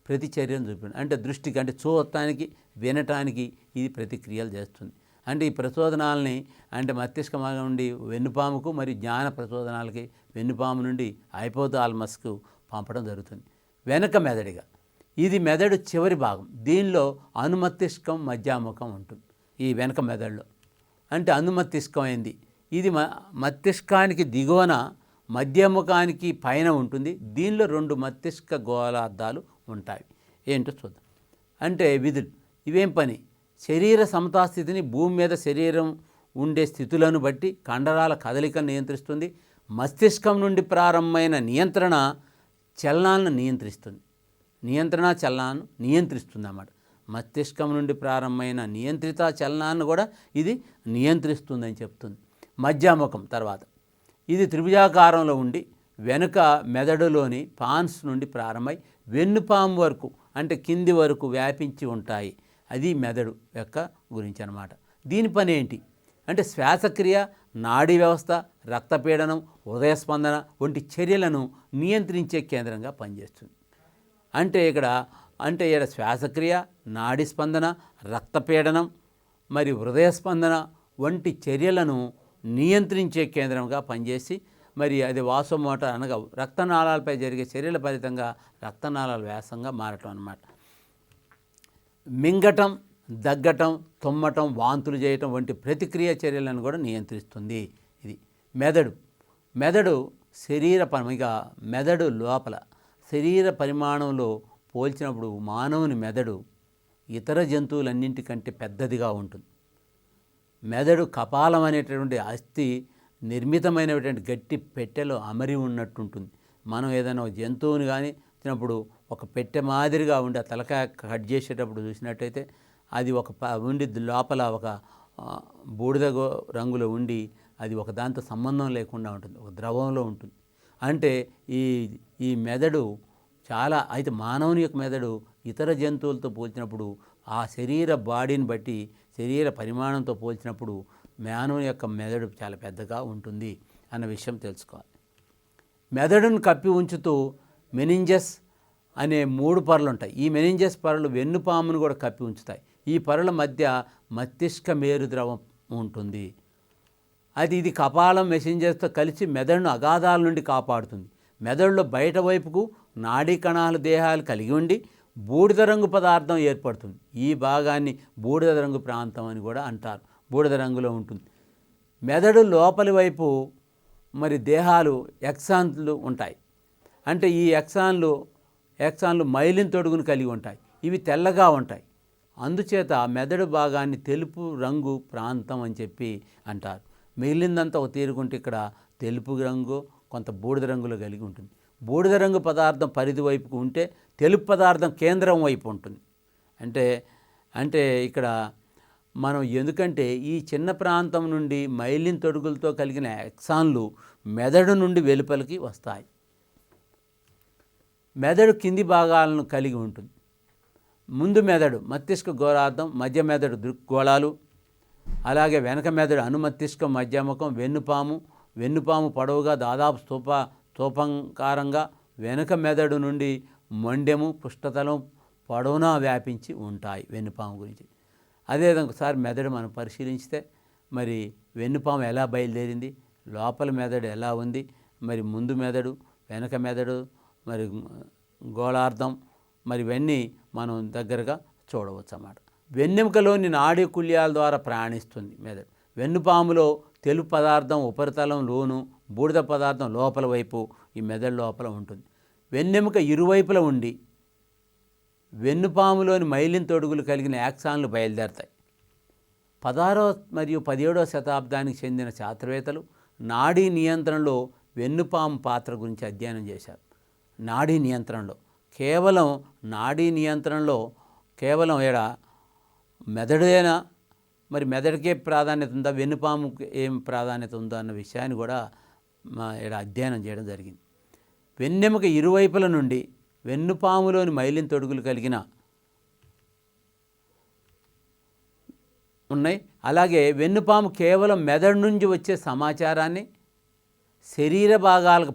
ప్రతిచర్యను చూపింది. అంటే దృష్టికి అంటే చూడటానికి, వినటానికి ఇది ప్రతిక్రియలు చేస్తుంది. అంటే ఈ ప్రచోదనాలని అంటే మస్తిష్కం నుండి వెన్నుపాముకు మరియు జ్ఞాన ప్రచోదనాలకి వెన్నుపాము నుండి హైపోథాలమస్కు పంపడం జరుగుతుంది. వెనక మెదడిగా ఇది మెదడు చివరి భాగం. దీనిలో అనుమస్తిష్కం, మధ్యాముఖం ఉంటుంది. ఈ వెనక మెదడులో అంటే అనుమస్తిష్కం అయింది. ఇది మస్తిష్కానికి దిగువన, మధ్యముఖానికి పైన ఉంటుంది. దీనిలో 2 మస్తిష్క గోళార్ధాలు ఉంటాయి. ఏంటో చూద్దాం. అంటే విధులు ఇవేం పని? శరీర సమతాస్థితిని, భూమి మీద శరీరం ఉండే స్థితులను బట్టి కండరాల కదలికను నియంత్రిస్తుంది. మస్తిష్కం నుండి ప్రారంభమైన నియంత్రణ చలనాలను నియంత్రిస్తుంది. చలనాన్ని నియంత్రిస్తుంది అన్నమాట. మస్తిష్కం నుండి ప్రారంభమైన నియంత్రిత చలనాన్ని కూడా ఇది నియంత్రిస్తుందని చెప్తుంది. మధ్యాముఖం తర్వాత ఇది త్రిభుజాకారంలో ఉండి వెనుక మెదడులోని పాన్స్ నుండి ప్రారంభమై వెన్నుపాము వరకు అంటే కింది వరకు వ్యాపించి ఉంటాయి. అది మెదడు యొక్క గురించి అన్నమాట. దీని పని ఏంటి అంటే శ్వాసక్రియ, నాడీ వ్యవస్థ, రక్తపీడనం, హృదయస్పందన వంటి చర్యలను నియంత్రించే కేంద్రంగా పనిచేస్తుంది. అంటే ఇక్కడ శ్వాసక్రియ, నాడీ స్పందన, రక్తపీడనం మరి హృదయస్పందన వంటి చర్యలను నియంత్రించే కేంద్రంగా పనిచేసి మరి అది వాసోమోటార్ అనగా రక్తనాళాలపై జరిగే చర్యల ఫలితంగా రక్తనాళాల వ్యాసంగా మారటం అన్నమాట. మింగటం, దగ్గటం, తుమ్మటం, వాంతులు చేయటం వంటి ప్రతిక్రియ చర్యలను కూడా నియంత్రిస్తుంది. ఇది మెదడు మెదడు లోపల శరీర పరిమాణంలో పోల్చినప్పుడు మానవుని మెదడు ఇతర జంతువులన్నింటికంటే పెద్దదిగా ఉంటుంది. మెదడు కపాలం అనేటటువంటి అస్థి నిర్మితమైనటువంటి గట్టి పెట్టెలో అమరి ఉన్నట్టుంటుంది. మనం ఏదైనా జంతువుని కానీ వచ్చినప్పుడు ఒక పెట్టె మాదిరిగా ఉండి ఆ తలకాయ కట్ చేసేటప్పుడు చూసినట్టయితే అది ఉండి లోపల ఒక బూడిద రంగులో ఉండి అది ఒక దాంతో సంబంధం లేకుండా ఉంటుంది, ఒక ద్రవంలో ఉంటుంది. అంటే ఈ మెదడు అయితే మానవుని యొక్క మెదడు ఇతర జంతువులతో పోల్చినప్పుడు ఆ శరీర బాడీని బట్టి శరీర పరిమాణంతో పోల్చినప్పుడు మానవుని యొక్క మెదడు చాలా పెద్దగా ఉంటుంది అన్న విషయం తెలుసుకోవాలి. మెదడును కప్పి ఉంచుతూ మెనింజస్ అనే 3 పొరలు ఉంటాయి. ఈ మెనింజస్ పొరలు వెన్నుపామును కూడా కప్పి ఉంచుతాయి. ఈ పొరల మధ్య మస్తిష్క మేరు ద్రవం ఉంటుంది. ఇది కపాలం మెసెంజర్స్తో కలిసి మెదడును అగాధాల నుండి కాపాడుతుంది. మెదడులో బయట వైపుకు నాడీ కణాలు దేహాలు కలిగి ఉండి బూడిద రంగు పదార్థం ఏర్పడుతుంది. ఈ భాగాన్ని బూడిద రంగు ప్రాంతం అని కూడా అంటారు. బూడిద రంగులో ఉంటుంది. మెదడు లోపలి వైపు మరి దేహాలు ఎక్సాన్లు ఉంటాయి. అంటే ఈ ఎక్సాన్లు మైలిన్ తొడుగును కలిగి ఉంటాయి. ఇవి తెల్లగా ఉంటాయి. అందుచేత మెదడు భాగాన్ని తెలుపు రంగు ప్రాంతం అని చెప్పి అంటారు. మిగిలిందంతా ఒక తీరుకుంటే ఇక్కడ తెలుపు రంగు కొంత బూడిద రంగులో కలిగి ఉంటుంది. బూడిద రంగు పదార్థం పరిధి వైపుకు ఉంటే తెలుపు పదార్థం కేంద్రం వైపు ఉంటుంది. అంటే ఇక్కడ మనం ఎందుకంటే ఈ చిన్న ప్రాంతం నుండి మైలిన్ తొడుగులతో కలిగిన ఎక్సాన్లు మెదడు నుండి వెలుపలికి వస్తాయి. మెదడు కింది భాగాలను కలిగి ఉంటుంది. ముందు మెదడు మస్తిష్క గోళార్ధం, మధ్య మెదడు దృక్గోళాలు, అలాగే వెనక మెదడు అనుమస్తిష్కం, మధ్యముఖం, వెన్నుపాము పొడవుగా దాదాపు స్తూపాకారంగా వెనుక మెదడు నుండి మొండెము, పృష్ఠతలం పొడవునా వ్యాపించి ఉంటాయి వెన్నుపాము గురించి. అదేవిధంగా ఒకసారి మెదడు మనం పరిశీలించితే మరి వెన్నుపాము ఎలా బయలుదేరింది, లోపల మెదడు ఎలా ఉంది, మరి ముందు మెదడు, వెనక మెదడు, మరి గోళార్ధం, మరి ఇవన్నీ మనం దగ్గరగా చూడవచ్చు అన్నమాట. వెన్నెముకలోని నాడీ కుల్యాల ద్వారా ప్రయాణిస్తుంది మెదడు. వెన్నుపాములో తెలుపు పదార్థం ఉపరితలంలోను, బూడిద పదార్థం లోపల వైపు ఈ మెదడు లోపల ఉంటుంది. వెన్నెముక ఇరువైపులా ఉండి వెన్నుపాములోని మైలిన్ తొడుగులు కలిగిన యాక్సాన్లు బయలుదేరతాయి. 16వ మరియు 17వ శతాబ్దానికి చెందిన శాస్త్రవేత్తలు నాడీ నియంత్రణలో వెన్నుపాము పాత్ర గురించి అధ్యయనం చేశారు. నాడీ నియంత్రణలో కేవలం మెదడేనా, మరి మెదడుకే ప్రాధాన్యత ఉందా, వెన్నుపాముకి ఏం ప్రాధాన్యత ఉందా అన్న విషయాన్ని కూడా అధ్యయనం చేయడం జరిగింది. వెన్నెముక ఇరువైపుల నుండి వెన్నుపాములోని మైలిన్ తొడుగులు కలిగిన ఉన్నాయి. అలాగే వెన్నుపాము కేవలం మెదడు నుంచి వచ్చే సమాచారాన్ని శరీర భాగాలకు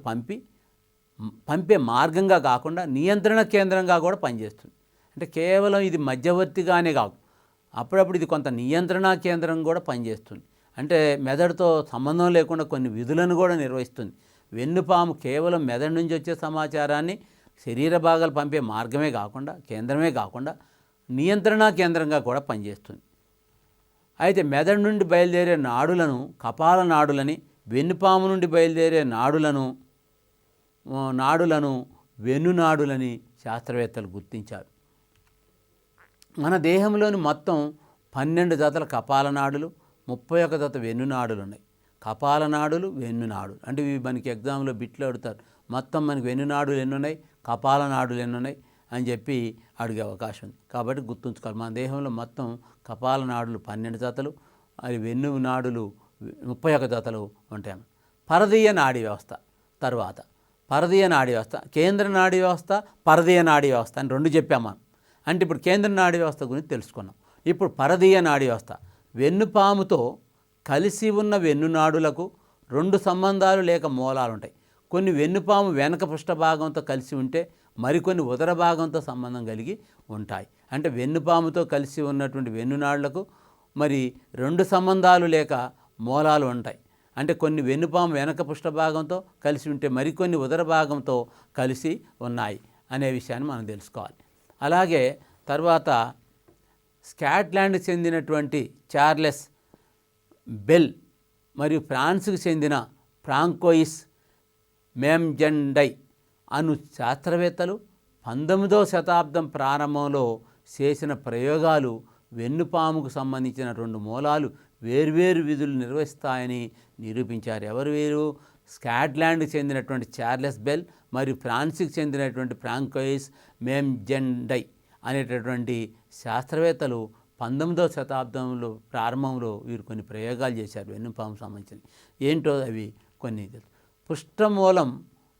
పంపే మార్గంగా కాకుండా నియంత్రణ కేంద్రంగా కూడా పనిచేస్తుంది. అంటే కేవలం ఇది మధ్యవర్తిగానే కాదు, అప్పుడప్పుడు ఇది కొంత నియంత్రణ కేంద్రం కూడా పనిచేస్తుంది. అంటే మెదడుతో సంబంధం లేకుండా కొన్ని విధులను కూడా నిర్వహిస్తుంది. వెన్నుపాము కేవలం మెదడు నుంచి వచ్చే సమాచారాన్ని శరీర భాగాలు పంపే కేంద్రమే కాకుండా నియంత్రణ కేంద్రంగా కూడా పనిచేస్తుంది. అయితే మెదడు నుండి బయలుదేరే నాడులను కపాల నాడులని, వెన్నుపాము నుండి బయలుదేరే నాడులను వెన్నునాడులని శాస్త్రవేత్తలు గుర్తించారు. మన దేహంలోని మొత్తం 12 జతల కపాల నాడులు, 31 జత వెన్నునాడులు ఉన్నాయి. కపాల నాడులు, వెన్నునాడులు అంటే ఇవి మనకి ఎగ్జామ్లో బిట్లు అడుగుతారు. మొత్తం మనకి వెన్నునాడులు ఎన్ని ఉన్నాయి, కపాల నాడులు ఎన్ని ఉన్నాయి అని చెప్పి అడిగే అవకాశం ఉంది. కాబట్టి గుర్తుంచుకోవాలి, మన దేహంలో మొత్తం కపాల నాడులు 12 జతలు, అది వెన్ను నాడులు 31 జతలు ఉంటాయి. పరదీయ నాడీ వ్యవస్థ తర్వాత పరదీయ నాడీ వ్యవస్థ, కేంద్ర నాడీ వ్యవస్థ, పరదీయ నాడీ వ్యవస్థ అని రెండు చెప్పాం మనం. అంటే ఇప్పుడు కేంద్ర నాడీ వ్యవస్థ గురించి తెలుసుకున్నాం. ఇప్పుడు పరదీయ నాడీ వ్యవస్థ, వెన్నుపాముతో కలిసి ఉన్న వెన్నునాడులకు 2 సంబంధాలు లేక మూలాలు ఉంటాయి. కొన్ని వెన్నుపాము వెనక పృష్ఠ భాగంతో కలిసి ఉంటే మరికొన్ని ఉదర భాగంతో సంబంధం కలిగి ఉంటాయి. అంటే వెన్నుపాముతో కలిసి ఉన్నటువంటి వెన్నునాడులకు మరి 2 సంబంధాలు లేక మూలాలు ఉంటాయి. అంటే కొన్ని వెన్నుపాము వెనక పృష్ఠ భాగంతో కలిసి ఉంటే మరికొన్ని ఉదర భాగంతో కలిసి ఉన్నాయి అనే విషయాన్ని మనం తెలుసుకోవాలి. అలాగే తర్వాత స్కాట్లాండ్కి చెందినటువంటి చార్లెస్ బెల్ మరియు ఫ్రాన్స్కు చెందిన ఫ్రాంకోయిస్ మేమ్జెండై అను శాస్త్రవేత్తలు 19వ శతాబ్దం ప్రారంభంలో చేసిన ప్రయోగాలు వెన్నుపాముకు సంబంధించిన 2 మూలాలు వేర్వేరు విధులు నిర్వహిస్తాయని నిరూపించారు. ఎవరు వీరు? స్కాట్లాండ్కి చెందినటువంటి చార్లెస్ బెల్ మరియు ఫ్రాన్స్కి చెందినటువంటి ఫ్రాంకోయిస్ మేమ్జెండై అనేటటువంటి శాస్త్రవేత్తలు 19వ శతాబ్దంలో ప్రారంభంలో వీరు కొన్ని ప్రయోగాలు చేశారు వెన్నుపాము సంబంధించినవి. ఏంటో అవి కొన్ని. పృష్ఠమూలం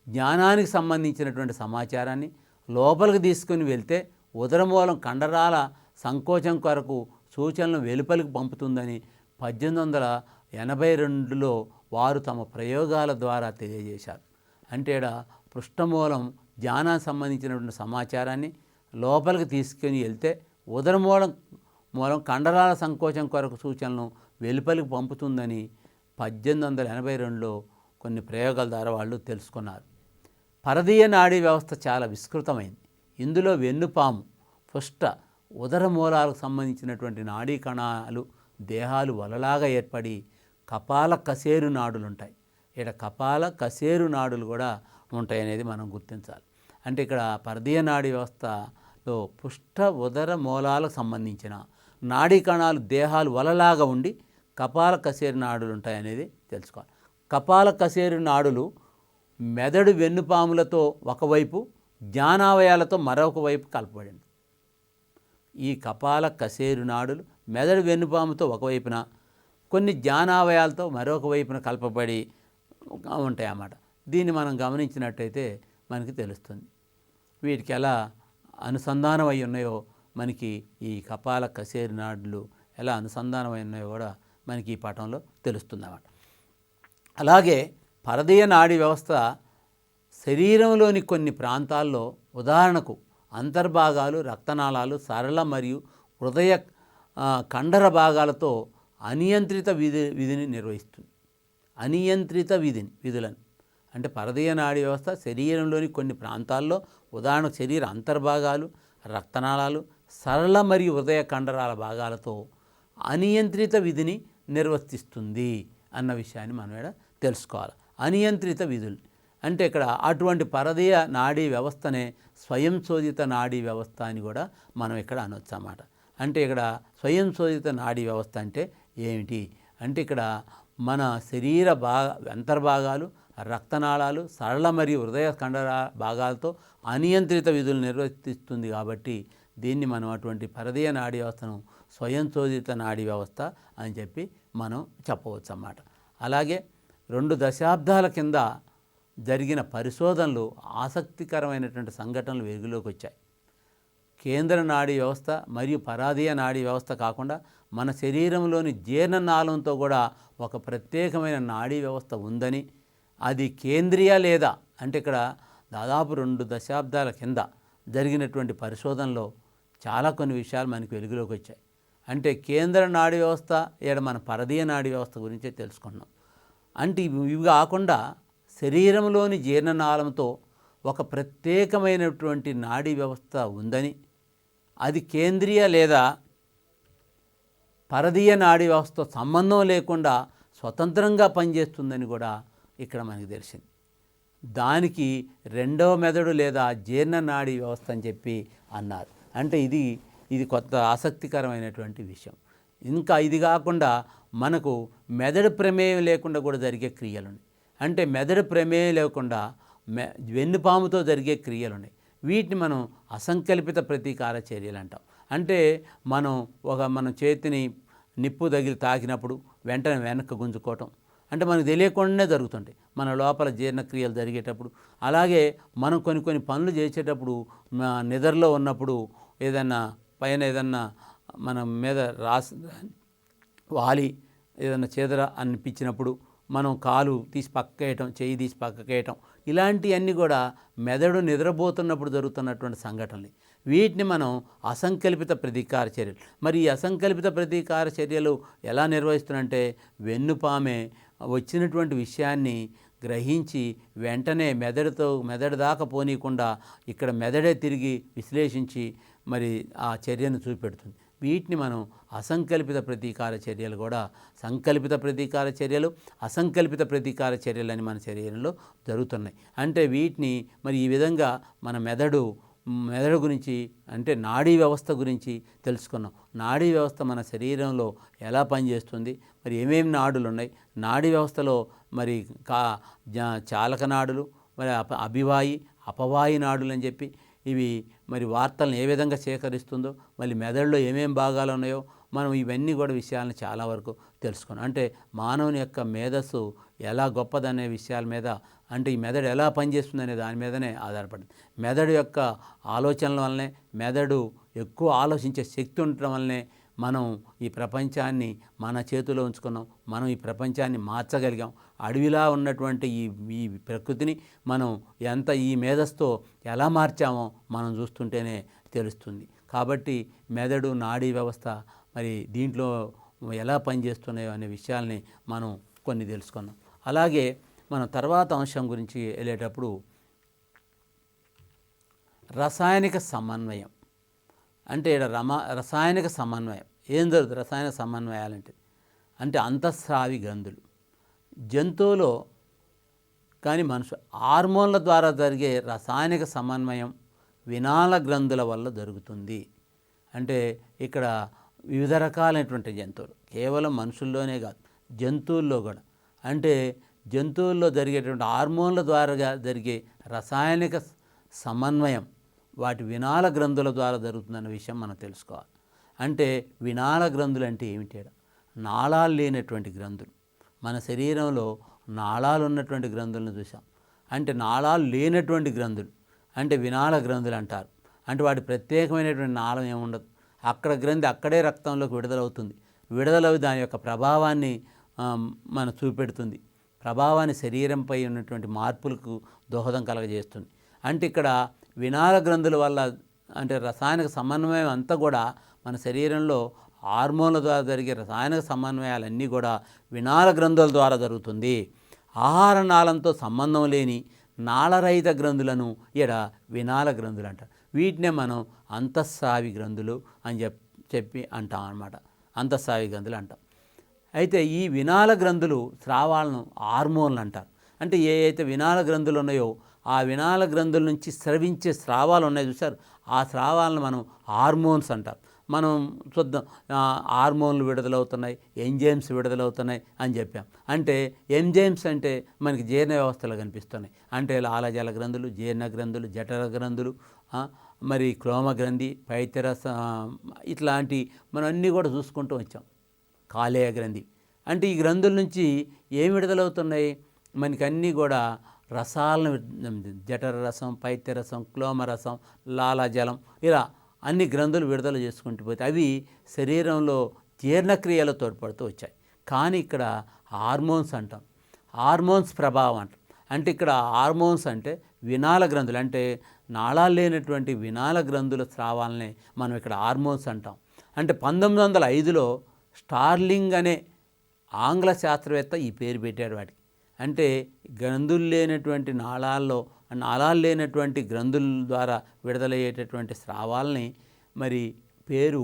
జ్ఞానానికి సంబంధించినటువంటి సమాచారాన్ని లోపలికి తీసుకుని వెళ్తే ఉదరమూలం కండరాల సంకోచం కొరకు సూచనలను వెలుపలికి పంపుతుందని 1882లో వారు తమ ప్రయోగాల ద్వారా తెలియజేశారు. అంటే పృష్ఠమూలం జ్ఞానానికి సంబంధించినటువంటి సమాచారాన్ని లోపలికి తీసుకుని వెళ్తే ఉదరమూలం కండరాల సంకోచం కొరకు సూచనలను వెలుపలికి పంపుతుందని 1882లో కొన్ని ప్రయోగాల ద్వారా వాళ్ళు తెలుసుకున్నారు. పరదీయ నాడీ వ్యవస్థ చాలా విస్తృతమైంది. ఇందులో వెన్నుపాము, పృష్ఠ, ఉదర మూలాలకు సంబంధించినటువంటి నాడీ కణాలు దేహాలు వలలాగా ఏర్పడి కపాల కశేరు నాడులు ఉంటాయి. ఇక్కడ కపాల కశేరు నాడులు కూడా ఉంటాయి అనేది మనం గుర్తించాలి. అంటే ఇక్కడ పరదీయ నాడీ వ్యవస్థలో పృష్ఠ ఉదర మూలాలకు సంబంధించిన నాడీ కణాలు దేహాలు వలలాగా ఉండి కపాల కశేరు నాడులు ఉంటాయి అనేది తెలుసుకోవాలి. కపాల కశేరు నాడులు మెదడు వెన్నుపాములతో ఒకవైపు, జ్ఞానావయాలతో మరొక వైపు కలపబడింది. ఈ కపాల కశేరు నాడులు మెదడు వెన్నుపాముతో ఒకవైపున, కొన్ని జ్ఞానావయాలతో మరొక వైపున కలపబడి ఉంటాయి అన్నమాట. దీన్ని మనం గమనించినట్టయితే మనకి తెలుస్తుంది. వీటికి ఎలా అనుసంధానం అయి ఉన్నాయో మనకి ఈ కపాల కశేరు నాడులు ఎలా అనుసంధానమై ఉన్నాయో కూడా మనకి ఈ పాఠంలో తెలుస్తుంది అన్నమాట. అలాగే పరదీయ నాడీ వ్యవస్థ శరీరంలోని కొన్ని ప్రాంతాల్లో, ఉదాహరణకు అంతర్భాగాలు, రక్తనాళాలు, సరళ మరియు హృదయ కండర భాగాలతో అనియంత్రిత విధిని నిర్వహిస్తుంది. అనియంత్రిత విధులను అంటే పరదీయ నాడీ వ్యవస్థ శరీరంలోని కొన్ని ప్రాంతాల్లో, ఉదాహరణకు శరీర అంతర్భాగాలు, రక్తనాళాలు, సరళ మరియు హృదయ కండరాల భాగాలతో అనియంత్రిత విధిని నిర్వర్తిస్తుంది అన్న విషయాన్ని మనం ఇక్కడ తెలుసుకోవాలి. అనియంత్రిత విధులు అంటే ఇక్కడ అటువంటి పరదీయ నాడీ వ్యవస్థనే స్వయం శోధిత నాడీ వ్యవస్థ అని కూడా మనం ఇక్కడ అనొచ్చు అన్నమాట. అంటే ఇక్కడ స్వయం శోధిత నాడీ వ్యవస్థ అంటే ఏమిటి అంటే ఇక్కడ మన శరీర అంతర్భాగాలు, రక్తనాళాలు, సరళ మరియు హృదయ కండర భాగాలతో అనియంత్రిత విధులు నిర్వర్తిస్తుంది. కాబట్టి దీన్ని మనం అటువంటి పరదీయ నాడీ వ్యవస్థను స్వయం శోధిత నాడీ వ్యవస్థ అని చెప్పి మనం చెప్పవచ్చు అన్నమాట. అలాగే 2 దశాబ్దాల కింద జరిగిన పరిశోధనలు ఆసక్తికరమైనటువంటి సంఘటనలు వెలుగులోకి వచ్చాయి. కేంద్ర నాడీ వ్యవస్థ మరియు పరదీయ నాడీ వ్యవస్థ కాకుండా మన శరీరంలోని జీర్ణనాళంతో కూడా ఒక ప్రత్యేకమైన నాడీ వ్యవస్థ ఉందని, అది కేంద్రీయ లేదా అంటే ఇక్కడ దాదాపు 2 దశాబ్దాల కింద జరిగినటువంటి పరిశోధనలో చాలా కొన్ని విషయాలు మనకి వెలుగులోకి వచ్చాయి. అంటే కేంద్ర నాడీ వ్యవస్థ ఇక్కడ మన పరదీయ నాడీ వ్యవస్థ గురించే తెలుసుకున్నాం. అంటే ఇవి కాకుండా శరీరంలోని జీర్ణనాళంతో ఒక ప్రత్యేకమైనటువంటి నాడీ వ్యవస్థ ఉందని, అది కేంద్రీయ లేదా పరదీయ నాడీ వ్యవస్థతో సంబంధం లేకుండా స్వతంత్రంగా పనిచేస్తుందని కూడా ఇక్కడ మనకి తెలిసింది. దానికి 2వ మెదడు లేదా జీర్ణ నాడీ వ్యవస్థ అని చెప్పి అన్నారు. అంటే ఇది కొత్త ఆసక్తికరమైనటువంటి విషయం. ఇంకా ఇది కాకుండా మనకు మెదడు ప్రమేయం లేకుండా కూడా జరిగే క్రియలు ఉన్నాయి. అంటే మెదడు ప్రమేయం లేకుండా వెన్నుపాముతో జరిగే క్రియలు ఉన్నాయి. వీటిని మనం అసంకల్పిత ప్రతీకార చర్యలు అంటాం. అంటే మన చేతిని నిప్పు తగిలి తాకినప్పుడు వెంటనే వెనక్కి గుంజుకోవటం, అంటే మనకు తెలియకుండానే జరుగుతుంటాయి మన లోపల జీర్ణక్రియలు జరిగేటప్పుడు. అలాగే మనం కొన్ని పనులు చేసేటప్పుడు నిద్రలో ఉన్నప్పుడు పైన ఏదన్నా మన మీద వాలి ఏదన్నా చెదర అనిపించినప్పుడు మనం కాలు తీసి పక్కకేయటం, చెయ్యి తీసి పక్కకేయటం, ఇలాంటివన్నీ కూడా మెదడు నిద్రపోతున్నప్పుడు జరుగుతున్నటువంటి సంఘటనలు. వీటిని మనం అసంకల్పిత ప్రతీకార చర్యలు. మరి ఈ అసంకల్పిత ప్రతీకార చర్యలు ఎలా నిర్వహిస్తున్నంటే వెన్నుపామే వచ్చినటువంటి విషయాన్ని గ్రహించి వెంటనే మెదడు దాకా పోనీయకుండా ఇక్కడ మెదడే తిరిగి విశ్లేషించి మరి ఆ చర్యను చూపెడుతుంది. వీటిని మనం అసంకల్పిత ప్రతీకార చర్యలు కూడా, సంకల్పిత ప్రతీకార చర్యలు, అసంకల్పిత ప్రతీకార చర్యలని మన శరీరంలో జరుగుతున్నాయి. అంటే వీటిని మరి ఈ విధంగా మన మెదడు గురించి, అంటే నాడీ వ్యవస్థ గురించి తెలుసుకున్నాం. నాడీ వ్యవస్థ మన శరీరంలో ఎలా పనిచేస్తుంది, మరి ఏమేమి నాడులు ఉన్నాయి, నాడీ వ్యవస్థలో మరి చాలక నాడులు, మరి అభివాయి అపవాయి నాడులు అని చెప్పి ఇవి మరి వార్తలను ఏ విధంగా సేకరిస్తుందో, మళ్ళీ మెదడులో ఏమేమి భాగాలు ఉన్నాయో మనం ఇవన్నీ కూడా విషయాలను చాలా వరకు తెలుసుకున్నాం. అంటే మానవుని యొక్క మేధస్సు ఎలా గొప్పదనే విషయాల మీద, అంటే ఈ మెదడు ఎలా పనిచేస్తుందనే దాని మీదనే ఆధారపడింది. మెదడు యొక్క ఆలోచనల వల్లనే, మెదడు ఎక్కువ ఆలోచించే శక్తి ఉండటం వల్లనే మనం ఈ ప్రపంచాన్ని మన చేతిలో ఉంచుకున్నాం. మనం ఈ ప్రపంచాన్ని మార్చగలిగాం. అడవిలా ఉన్నటువంటి ఈ ప్రకృతిని మనం ఈ మేధస్తో ఎలా మార్చామో మనం చూస్తుంటేనే తెలుస్తుంది. కాబట్టి మెదడు, నాడీ వ్యవస్థ మరి దీంట్లో ఎలా పనిచేస్తున్నాయో అనే విషయాల్ని మనం కొన్ని తెలుసుకున్నాం. అలాగే మనం తర్వాత అంశం గురించి వెళ్ళేటప్పుడు రసాయనిక సమన్వయం. అంటే రసాయనిక సమన్వయం ఏం జరుగుతుంది? రసాయన సమన్వయాలంటే అంతఃస్రావి గ్రంథులు జంతువులో కానీ మనుషు హార్మోన్ల ద్వారా జరిగే రసాయనిక సమన్వయం వినాళ గ్రంథుల వల్ల జరుగుతుంది. అంటే ఇక్కడ వివిధ రకాలైనటువంటి జంతువులు, కేవలం మనుషుల్లోనే కాదు జంతువుల్లో కూడా, అంటే జంతువుల్లో జరిగేటువంటి హార్మోన్ల ద్వారా జరిగే రసాయనిక సమన్వయం వాటి వినాళ గ్రంథుల ద్వారా జరుగుతుందన్న విషయం మనం తెలుసుకోవాలి. అంటే వినాళ గ్రంథులు అంటే ఏమిటి? నాళాలు లేనటువంటి గ్రంథులు. మన శరీరంలో నాళాలు ఉన్నటువంటి గ్రంథులను చూసాం. అంటే నాళాలు లేనటువంటి గ్రంథులు అంటే వినాళ గ్రంథులు అంటారు. అంటే వాటి ప్రత్యేకమైనటువంటి నాళం ఏముండదు. అక్కడ గ్రంథి అక్కడే రక్తంలోకి విడుదలవుతుంది. విడుదలవి దాని యొక్క ప్రభావాన్ని మన చూపెడుతుంది. ప్రభావాన్ని శరీరంపై ఉన్నటువంటి మార్పులకు దోహదం కలగజేస్తుంది. అంటే ఇక్కడ వినాళ గ్రంథుల వల్ల అంటే రసాయనిక సమన్వయం అంతా కూడా మన శరీరంలో హార్మోన్ల ద్వారా జరిగే రసాయనిక సమన్వయాలన్నీ కూడా వినాళ గ్రంథుల ద్వారా జరుగుతుంది. ఆహార నాళంతో సంబంధం లేని నాళరహిత గ్రంథులను వినాళ గ్రంథులు అంటారు. వీటినే మనం అంతఃస్రావి గ్రంథులు అని చెప్పి అంటాం అన్నమాట. అంతఃస్రావి గ్రంథులు అంటాం. అయితే ఈ వినాళ గ్రంథులు స్రావాలను హార్మోన్లు అంటారు. అంటే ఏ అయితే వినాళ గ్రంథులు ఉన్నాయో ఆ వినాళ గ్రంథుల నుంచి స్రవించే స్రావాలు ఉన్నాయి చూసారు, ఆ స్రావాలను మనం హార్మోన్స్ అంటారు. మనం చూద్దాం, హార్మోన్లు విడుదలవుతున్నాయి, ఎంజైమ్స్ విడుదలవుతున్నాయి అని చెప్పాం. అంటే ఎంజైమ్స్ అంటే మనకి జీర్ణ వ్యవస్థలో కనిపిస్తున్నాయి. అంటే లాలాజల గ్రంథులు, జీర్ణ గ్రంథులు, జఠర గ్రంథులు, మరి క్లోమ గ్రంథి, పైత్యరస, ఇట్లాంటి మనం అన్నీ కూడా చూసుకుంటూ వచ్చాం. కాలేయ గ్రంథి. అంటే ఈ గ్రంథుల నుంచి ఏమి విడుదలవుతున్నాయి? మనకి అన్నీ కూడా రసాలను, జఠర రసం, పైత్యరసం, క్లోమరసం, లాలాజలం, ఇలా అన్ని గ్రంథులు విడుదల చేసుకుంటూ పోతే అవి శరీరంలో జీర్ణక్రియలో తోడ్పడుతూ వచ్చాయి. కానీ ఇక్కడ హార్మోన్స్ అంటాం, హార్మోన్స్ ప్రభావం అంటాం. అంటే ఇక్కడ హార్మోన్స్ అంటే వినాళ గ్రంథులు, అంటే నాళాలు లేనటువంటి వినాళ గ్రంథుల స్రావాలనే మనం ఇక్కడ హార్మోన్స్ అంటాం. అంటే 1905లో స్టార్లింగ్ అనే ఆంగ్ల శాస్త్రవేత్త ఈ పేరు పెట్టాడు వాటికి. అంటే గ్రంథులు లేనటువంటి నాళాలు లేనటువంటి గ్రంథుల ద్వారా విడుదలయ్యేటటువంటి స్రావాలని మరి పేరు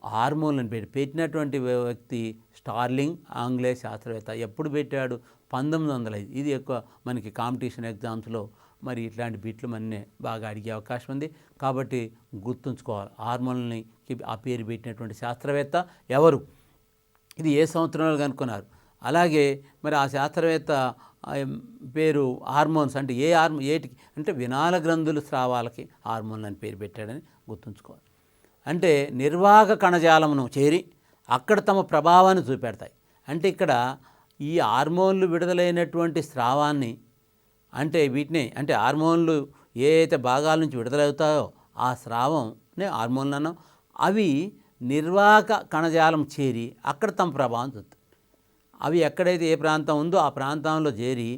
హార్మోన్లను పెట్టినటువంటి వ్యక్తి స్టార్లింగ్, ఆంగ్లేయ శాస్త్రవేత్త. ఎప్పుడు పెట్టాడు? 1905. ఇది ఎక్కువ మనకి కాంపిటీషన్ ఎగ్జామ్స్లో మరి ఇట్లాంటి బిట్లు మననే బాగా అడిగే అవకాశం ఉంది. కాబట్టి గుర్తుంచుకోవాలి, హార్మోన్లని ఆ పేరు పెట్టినటువంటి శాస్త్రవేత్త ఎవరు? ఇది ఏ సంవత్సరంలో కనుక్కున్నారు. అలాగే మరి ఆ శాస్త్రవేత్త పేరు హార్మోన్స్ అంటే ఏటికి అంటే వినాల గ్రంథులు స్రావాలకి హార్మోన్లు అని పేరు పెట్టాడని గుర్తుంచుకోవాలి. అంటే నిర్వాహక కణజాలమును చేరి అక్కడ తమ ప్రభావాన్ని చూపెడతాయి. అంటే ఇక్కడ ఈ హార్మోన్లు విడుదలైనటువంటి స్రావాన్ని అంటే వీటిని అంటే హార్మోన్లు ఏ అయితే భాగాల నుంచి విడుదలవుతాయో ఆ స్రావంనే హార్మోన్లు అన్నాం. అవి నిర్వాహక కణజాలం చేరి అక్కడ తమ ప్రభావం చూస్తాయి. అవి ఎక్కడైతే ఏ ప్రాంతం ఉందో ఆ ప్రాంతంలో చేరి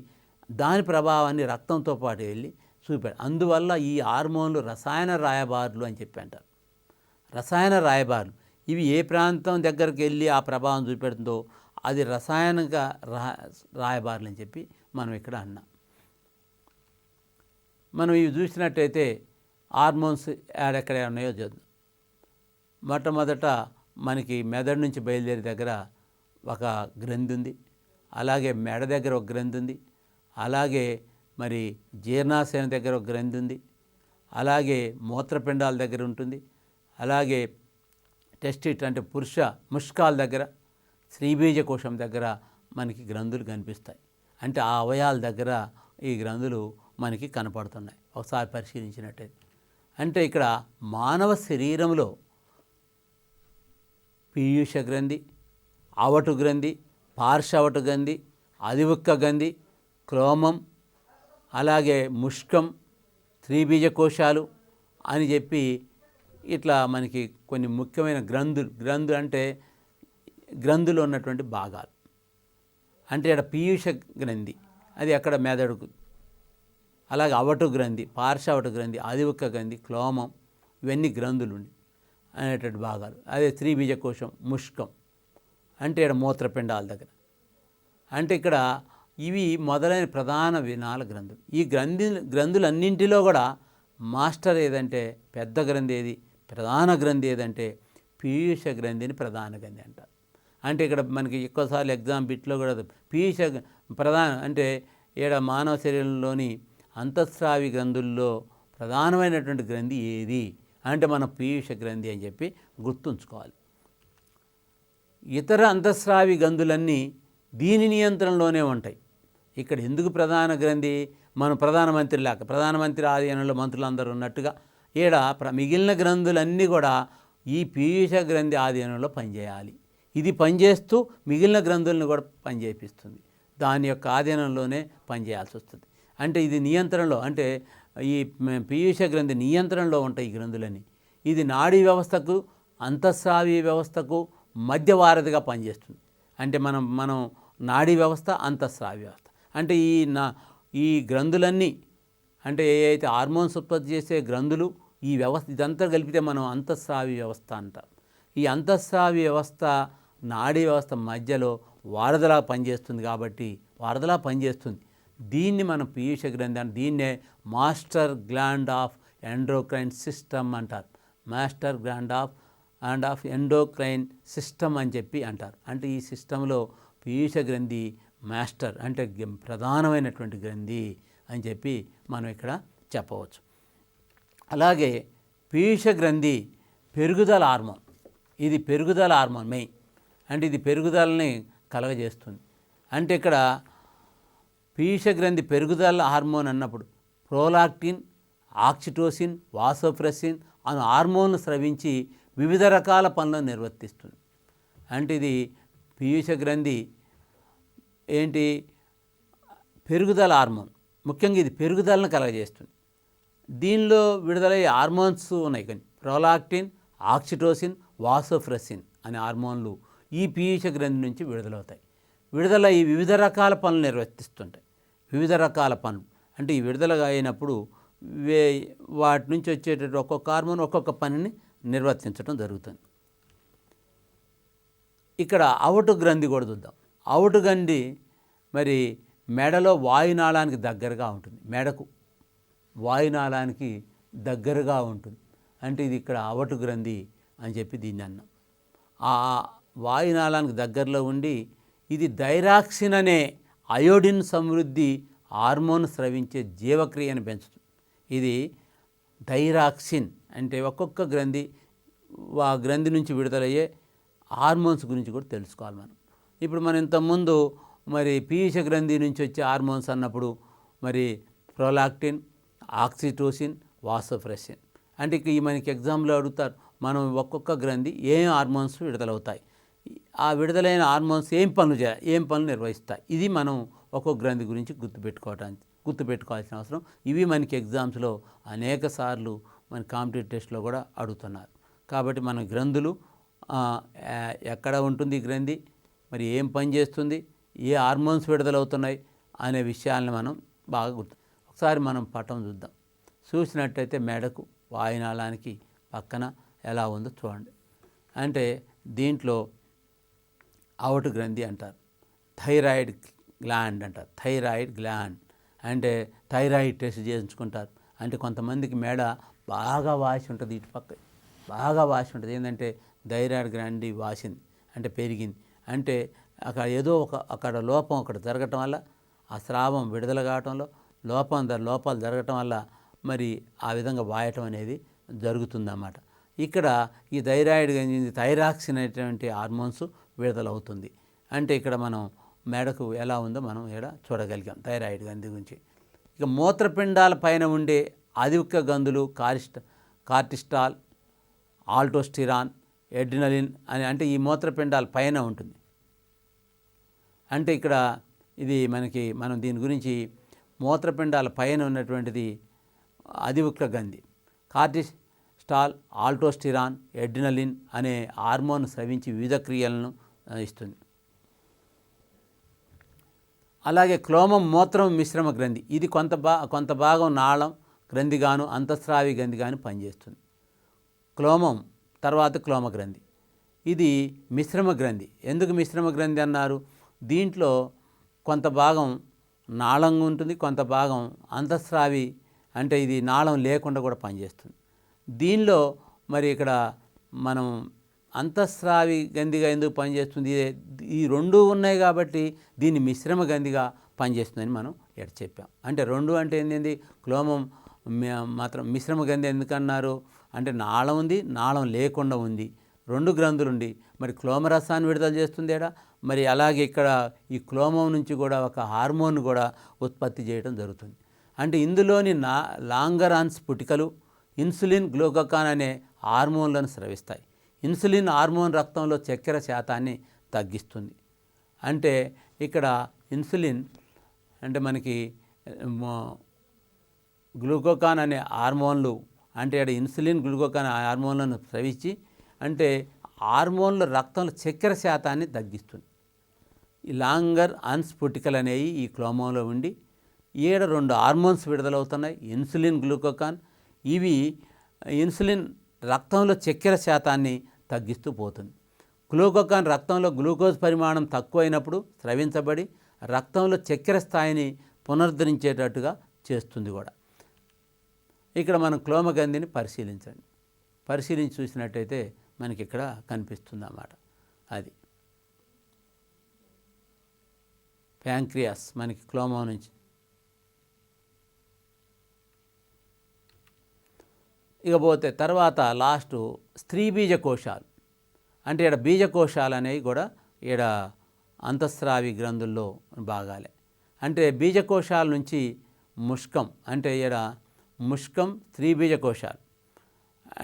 దాని ప్రభావాన్ని రక్తంతో పాటు వెళ్ళి చూపాడు. అందువల్ల ఈ హార్మోన్లు రసాయన రాయబారులు అని చెప్పి అంటారు. రసాయన రాయబారులు ఇవి ఏ ప్రాంతం దగ్గరికి వెళ్ళి ఆ ప్రభావం చూపెడుతుందో అది రసాయనిక రాయబారులు అని చెప్పి మనం ఇక్కడ అన్నాం. మనం ఇవి చూసినట్టయితే హార్మోన్స్ ఎక్కడెక్కడ ఉన్నాయో చూద్దాం. మొట్టమొదట మనకి మెదడు నుంచి బయలుదేరి దగ్గర ఒక గ్రంథి ఉంది, అలాగే మెడ దగ్గర ఒక గ్రంథి ఉంది, అలాగే మరి జీర్ణాశయం దగ్గర ఒక గ్రంథి ఉంది, అలాగే మూత్రపిండాల దగ్గర ఉంటుంది, అలాగే టెస్టిట్ అంటే పురుష ముష్కాల దగ్గర శ్రీబీజ కోశం దగ్గర మనకి గ్రంథులు కనిపిస్తాయి. అంటే ఆ అవయాల దగ్గర ఈ గ్రంథులు మనకి కనపడుతున్నాయి ఒకసారి పరిశీలించినట్టయితే. అంటే ఇక్కడ మానవ శరీరంలో పీయూష గ్రంథి, అవటు గ్రంథి, పార్శ్వవటు గ్రంథి, అధివృక్క గ్రంథి, క్రోమం, అలాగే ముష్కం, త్రిబీజ కోశాలు అని చెప్పి ఇట్లా మనకి కొన్ని ముఖ్యమైన గ్రంథులు అంటే గ్రంథులు ఉన్నటువంటి భాగాలు. అంటే ఇక్కడ పీయూష గ్రంథి అది అక్కడ మెదడుకు, అలాగే అవటు గ్రంథి, పార్శ్వవటు గ్రంథి, అధివృక్క గ్రంథి, క్లోమం ఇవన్నీ గ్రంథులు అనేటువంటి భాగాలు. అదే త్రిబీజ కోశం, ముష్కం అంటే ఇక్కడ మూత్రపిండాల దగ్గర. అంటే ఇక్కడ ఇవి మొదలైన ప్రధాన వినాల గ్రంథులు. ఈ గ్రంథులన్నింటిలో కూడా మాస్టర్ ఏదంటే పెద్ద గ్రంథి ఏది, ప్రధాన గ్రంథి ఏదంటే పీయూష గ్రంథిని ప్రధాన గ్రంథి అంటారు. అంటే ఇక్కడ మనకి ఎక్కువసార్లు ఎగ్జామ్ బిట్లో కూడా పీయూష ప్రధాన అంటే ఈడ మానవ శరీరంలోని అంతఃస్రావి గ్రంథుల్లో ప్రధానమైనటువంటి గ్రంథి ఏది అంటే మనం పీయూష గ్రంథి అని చెప్పి గుర్తుంచుకోవాలి. ఇతర అంతఃస్రావి గ్రంథులన్నీ దీని నియంత్రణలోనే ఉంటాయి. ఇక్కడ ఎందుకు ప్రధాన గ్రంథి, మనం ప్రధానమంత్రి లేక ప్రధానమంత్రి ఆధీనంలో మంత్రులందరూ ఉన్నట్టుగా ఈడ మిగిలిన గ్రంథులన్నీ కూడా ఈ పీయూష గ్రంథి ఆధీనంలో పనిచేయాలి. ఇది పనిచేస్తూ మిగిలిన గ్రంథులను కూడా పనిచేపిస్తుంది. దాని యొక్క ఆధీనంలోనే పనిచేయాల్సి వస్తుంది. అంటే ఇది నియంత్రణలో అంటే ఈ పీయూష గ్రంథి నియంత్రణలో ఉంటాయి ఈ గ్రంథులన్నీ. ఇది నాడీ వ్యవస్థకు అంతఃస్రావి వ్యవస్థకు మధ్యవారధిగా పనిచేస్తుంది. అంటే మనం నాడీ వ్యవస్థ, అంతఃస్రావి వ్యవస్థ అంటే ఈ గ్రంథులన్నీ అంటే ఏ అయితే హార్మోన్స్ ఉత్పత్తి చేసే గ్రంథులు ఈ వ్యవస్థ ఇదంతా కలిపితే మనం అంతఃస్రావి వ్యవస్థ అంటాం. ఈ అంతఃస్రావి వ్యవస్థ నాడీ వ్యవస్థ మధ్యలో వారధలా పనిచేస్తుంది కాబట్టి వారధలా పనిచేస్తుంది. దీన్ని మనం పీయూష గ్రంథి అంటే దీన్నే master gland of endocrine system అంటారు. Master gland of endocrine system అని చెప్పి అంటారు. అంటే ఈ సిస్టంలో పీయూష గ్రంథి మాస్టర్ అంటే ప్రధానమైనటువంటి గ్రంథి అని చెప్పి మనం ఇక్కడ చెప్పవచ్చు. అలాగే పీయూష గ్రంథి పెరుగుదల హార్మోన్, ఇది పెరుగుదల హార్మోన్ మెయిన్ అంటే ఇది పెరుగుదలని కలగజేస్తుంది. అంటే ఇక్కడ పీయూష గ్రంథి పెరుగుదల హార్మోన్ అన్నప్పుడు ప్రోలాక్టిన్, ఆక్సిటోసిన్, వాసోప్రెసిన్ అను హార్మోన్లు స్రవించి వివిధ రకాల పనులను నిర్వర్తిస్తుంది. అంటే ఇది పీయూష గ్రంథి ఏంటి పెరుగుదల హార్మోన్, ముఖ్యంగా ఇది పెరుగుదలను కలగజేస్తుంది. దీనిలో విడుదలయ్యే హార్మోన్స్ ఉన్నాయి కొన్ని ప్రోలాక్టిన్, ఆక్సిటోసిన్, వాసోప్రెసిన్ అనే హార్మోన్లు ఈ పీయూష గ్రంథి నుంచి విడుదలవుతాయి. విడుదల ఈ వివిధ రకాల పనులు నిర్వర్తిస్తుంటాయి. వివిధ రకాల పనులు అంటే ఈ విడుదల అయినప్పుడు వాటి నుంచి వచ్చేటటువంటి ఒక్కొక్క హార్మోన్ ఒక్కొక్క పనిని నిర్వర్తించడం జరుగుతుంది. ఇక్కడ అవటు గ్రంథి కూడా చూద్దాం. అవటు గ్రంథి మరి మెడలో వాయునాళానికి దగ్గరగా ఉంటుంది. మెడకు వాయునాళానికి దగ్గరగా ఉంటుంది. అంటే ఇది ఇక్కడ అవటు గ్రంథి అని చెప్పి దీన్ని అన్నాం. ఆ వాయునాళానికి దగ్గరలో ఉండి ఇది థైరాక్సిన్ అనే అయోడిన్ సమృద్ధి హార్మోన్ స్రవించే జీవక్రియను పెంచుతుంది. ఇది థైరాక్సిన్ అంటే ఒక్కొక్క గ్రంథి ఆ గ్రంథి నుంచి విడుదలయ్యే హార్మోన్స్ గురించి కూడా తెలుసుకోవాలి మనం. ఇప్పుడు మనం ఇంతకుముందు మరి పీయూష గ్రంథి నుంచి వచ్చే హార్మోన్స్ అన్నప్పుడు మరి ప్రొలాక్టిన్, ఆక్సిటోసిన్, వాసోప్రెసిన్. అంటే ఈ మనకి ఎగ్జామ్లో అడుగుతారు, మనం ఒక్కొక్క గ్రంథి ఏం హార్మోన్స్ విడుదలవుతాయి, ఆ విడుదలైన హార్మోన్స్ ఏం పనులు నిర్వహిస్తాయి, ఇది మనం ఒక్కొక్క గ్రంథి గురించి గుర్తుపెట్టుకోవాల్సిన అవసరం. ఇవి మనకి ఎగ్జామ్స్లో అనేక సార్లు మన కాంపిటేటివ్ టెస్ట్లో కూడా అడుగుతున్నారు. కాబట్టి మన గ్రంథులు ఎక్కడ ఉంటుంది గ్రంథి, మరి ఏం పని చేస్తుంది, ఏ హార్మోన్స్ విడుదలవుతున్నాయి అనే విషయాలను మనం బాగా ఒకసారి మనం పటం చూద్దాం. చూసినట్టయితే మెడకు వాయునాళానికి పక్కన ఎలా ఉందో చూడండి. అంటే దీంట్లో అవుట్ గ్రంథి అంటారు, థైరాయిడ్ గ్లాండ్ అంటారు. థైరాయిడ్ గ్లాండ్ అంటే థైరాయిడ్ టెస్ట్ చేయించుకుంటారు. అంటే కొంతమందికి మెడ బాగా వాసి ఉంటుంది, ఇటు పక్క బాగా వాసి ఉంటుంది. ఏంటంటే థైరాయిడ్ గ్లాండ్ వాసింది, అంటే పెరిగింది. అంటే అక్కడ లోపం ఒకటి జరగటం వల్ల, ఆ స్రావం విడుదల కావటంలో లోపాలు జరగటం వల్ల మరి ఆ విధంగా వాయటం అనేది జరుగుతుందన్నమాట. ఇక్కడ ఈ థైరాక్సిన్ అనేటువంటి హార్మోన్స్ విడుదలవుతుంది. అంటే ఇక్కడ మనం మెడకు ఎలా ఉందో మనం ఇక్కడ చూడగలిగాం థైరాయిడ్ గ్రంథి గురించి. ఇక మూత్రపిండాల పైన ఉండే అధిక గ్రంథులు కార్టిస్టాల్, ఆల్డోస్టిరాన్, ఎడ్రినలిన్ అంటే ఈ మూత్రపిండాల పైన ఉంటుంది. అంటే ఇక్కడ మనం దీని గురించి మూత్రపిండాల పైన ఉన్నటువంటిది అధిక గ్రంథి. కార్టిస్టాల్, ఆల్డోస్టిరాన్, ఎడ్రినలిన్ అనే హార్మోన్ స్రవించి వివిధ క్రియలను ఇస్తుంది. అలాగే క్లోమం మూత్రం మిశ్రమ గ్రంథి, ఇది కొంత భాగం నాళం గ్రంథిగాను అంతఃస్రావి గ్రంథిగాను పనిచేస్తుంది. క్లోమం తర్వాత క్లోమ గ్రంథి, ఇది మిశ్రమ గ్రంథి. ఎందుకు మిశ్రమ గ్రంథి అన్నారు? దీంట్లో కొంత భాగం నాళంగా ఉంటుంది, కొంత భాగం అంతఃస్రావి, అంటే ఇది నాళం లేకుండా కూడా పనిచేస్తుంది. దీనిలో మరి ఇక్కడ మనం అంతఃస్రావి గ్రంథిగా ఎందుకు పనిచేస్తుంది? ఈ రెండు ఉన్నాయి కాబట్టి దీన్ని మిశ్రమ గ్రంథిగా పనిచేస్తుందని మనం ఇక్కడ చెప్పాం. అంటే రెండు అంటే ఏంటి? క్లోమం మాత్రం మిశ్రమ గ్రంథి ఎందుకన్నారు అంటే నాళం ఉంది, నాళం లేకుండా ఉంది, రెండు గ్రంథులు ఉండి మరి క్లోమరసాన్ని విడుదల చేస్తుంది ఏడా. మరి అలాగే ఇక్కడ ఈ క్లోమం నుంచి కూడా ఒక హార్మోన్ కూడా ఉత్పత్తి చేయడం జరుగుతుంది. అంటే ఇందులోని లాంగరాన్స్ పుటికలు ఇన్సులిన్, గ్లూకాగాన్ అనే హార్మోన్లను స్రవిస్తాయి. ఇన్సులిన్ హార్మోన్ రక్తంలో చక్కెర శాతాన్ని తగ్గిస్తుంది. అంటే ఇక్కడ ఇన్సులిన్ అంటే మనకి గ్లూకాగాన్ అనే హార్మోన్లు, అంటే ఇక్కడ ఇన్సులిన్, గ్లూకాగాన్ హార్మోన్లను స్రవించి అంటే హార్మోన్లు రక్తంలో చక్కెర శాతాన్ని తగ్గిస్తుంది. ఈ లాంగర్ అన్స్ఫుటికలు అనేవి ఈ క్లోమంలో ఉండి రెండు హార్మోన్స్ విడుదలవుతున్నాయి, ఇన్సులిన్, గ్లూకాగాన్. ఇవి ఇన్సులిన్ రక్తంలో చక్కెర శాతాన్ని తగ్గిస్తూ పోతుంది. గ్లూకాగాన్ రక్తంలో గ్లూకోజ్ పరిమాణం తక్కువైనప్పుడు స్రవించబడి రక్తంలో చక్కెర స్థాయిని పునరుద్ధరించేటట్టుగా చేస్తుంది కూడా. ఇక్కడ మనం క్లోమగ్రంథిని పరిశీలించి చూసినట్టయితే మనకి ఇక్కడ కనిపిస్తుంది అన్నమాట. అది ప్యాంక్రియాస్ మనకి క్లోమం నుంచి. ఇకపోతే తర్వాత లాస్ట్ స్త్రీ బీజకోశాలు, అంటే ఇక్కడ బీజకోశాలు అనేవి కూడా ఇక్కడ అంతఃస్రావి గ్రంథుల్లో భాగాలే. అంటే బీజకోశాల నుంచి ముష్కం, అంటే ఇక్కడ ముష్కం స్త్రీ బీజకోశాలు,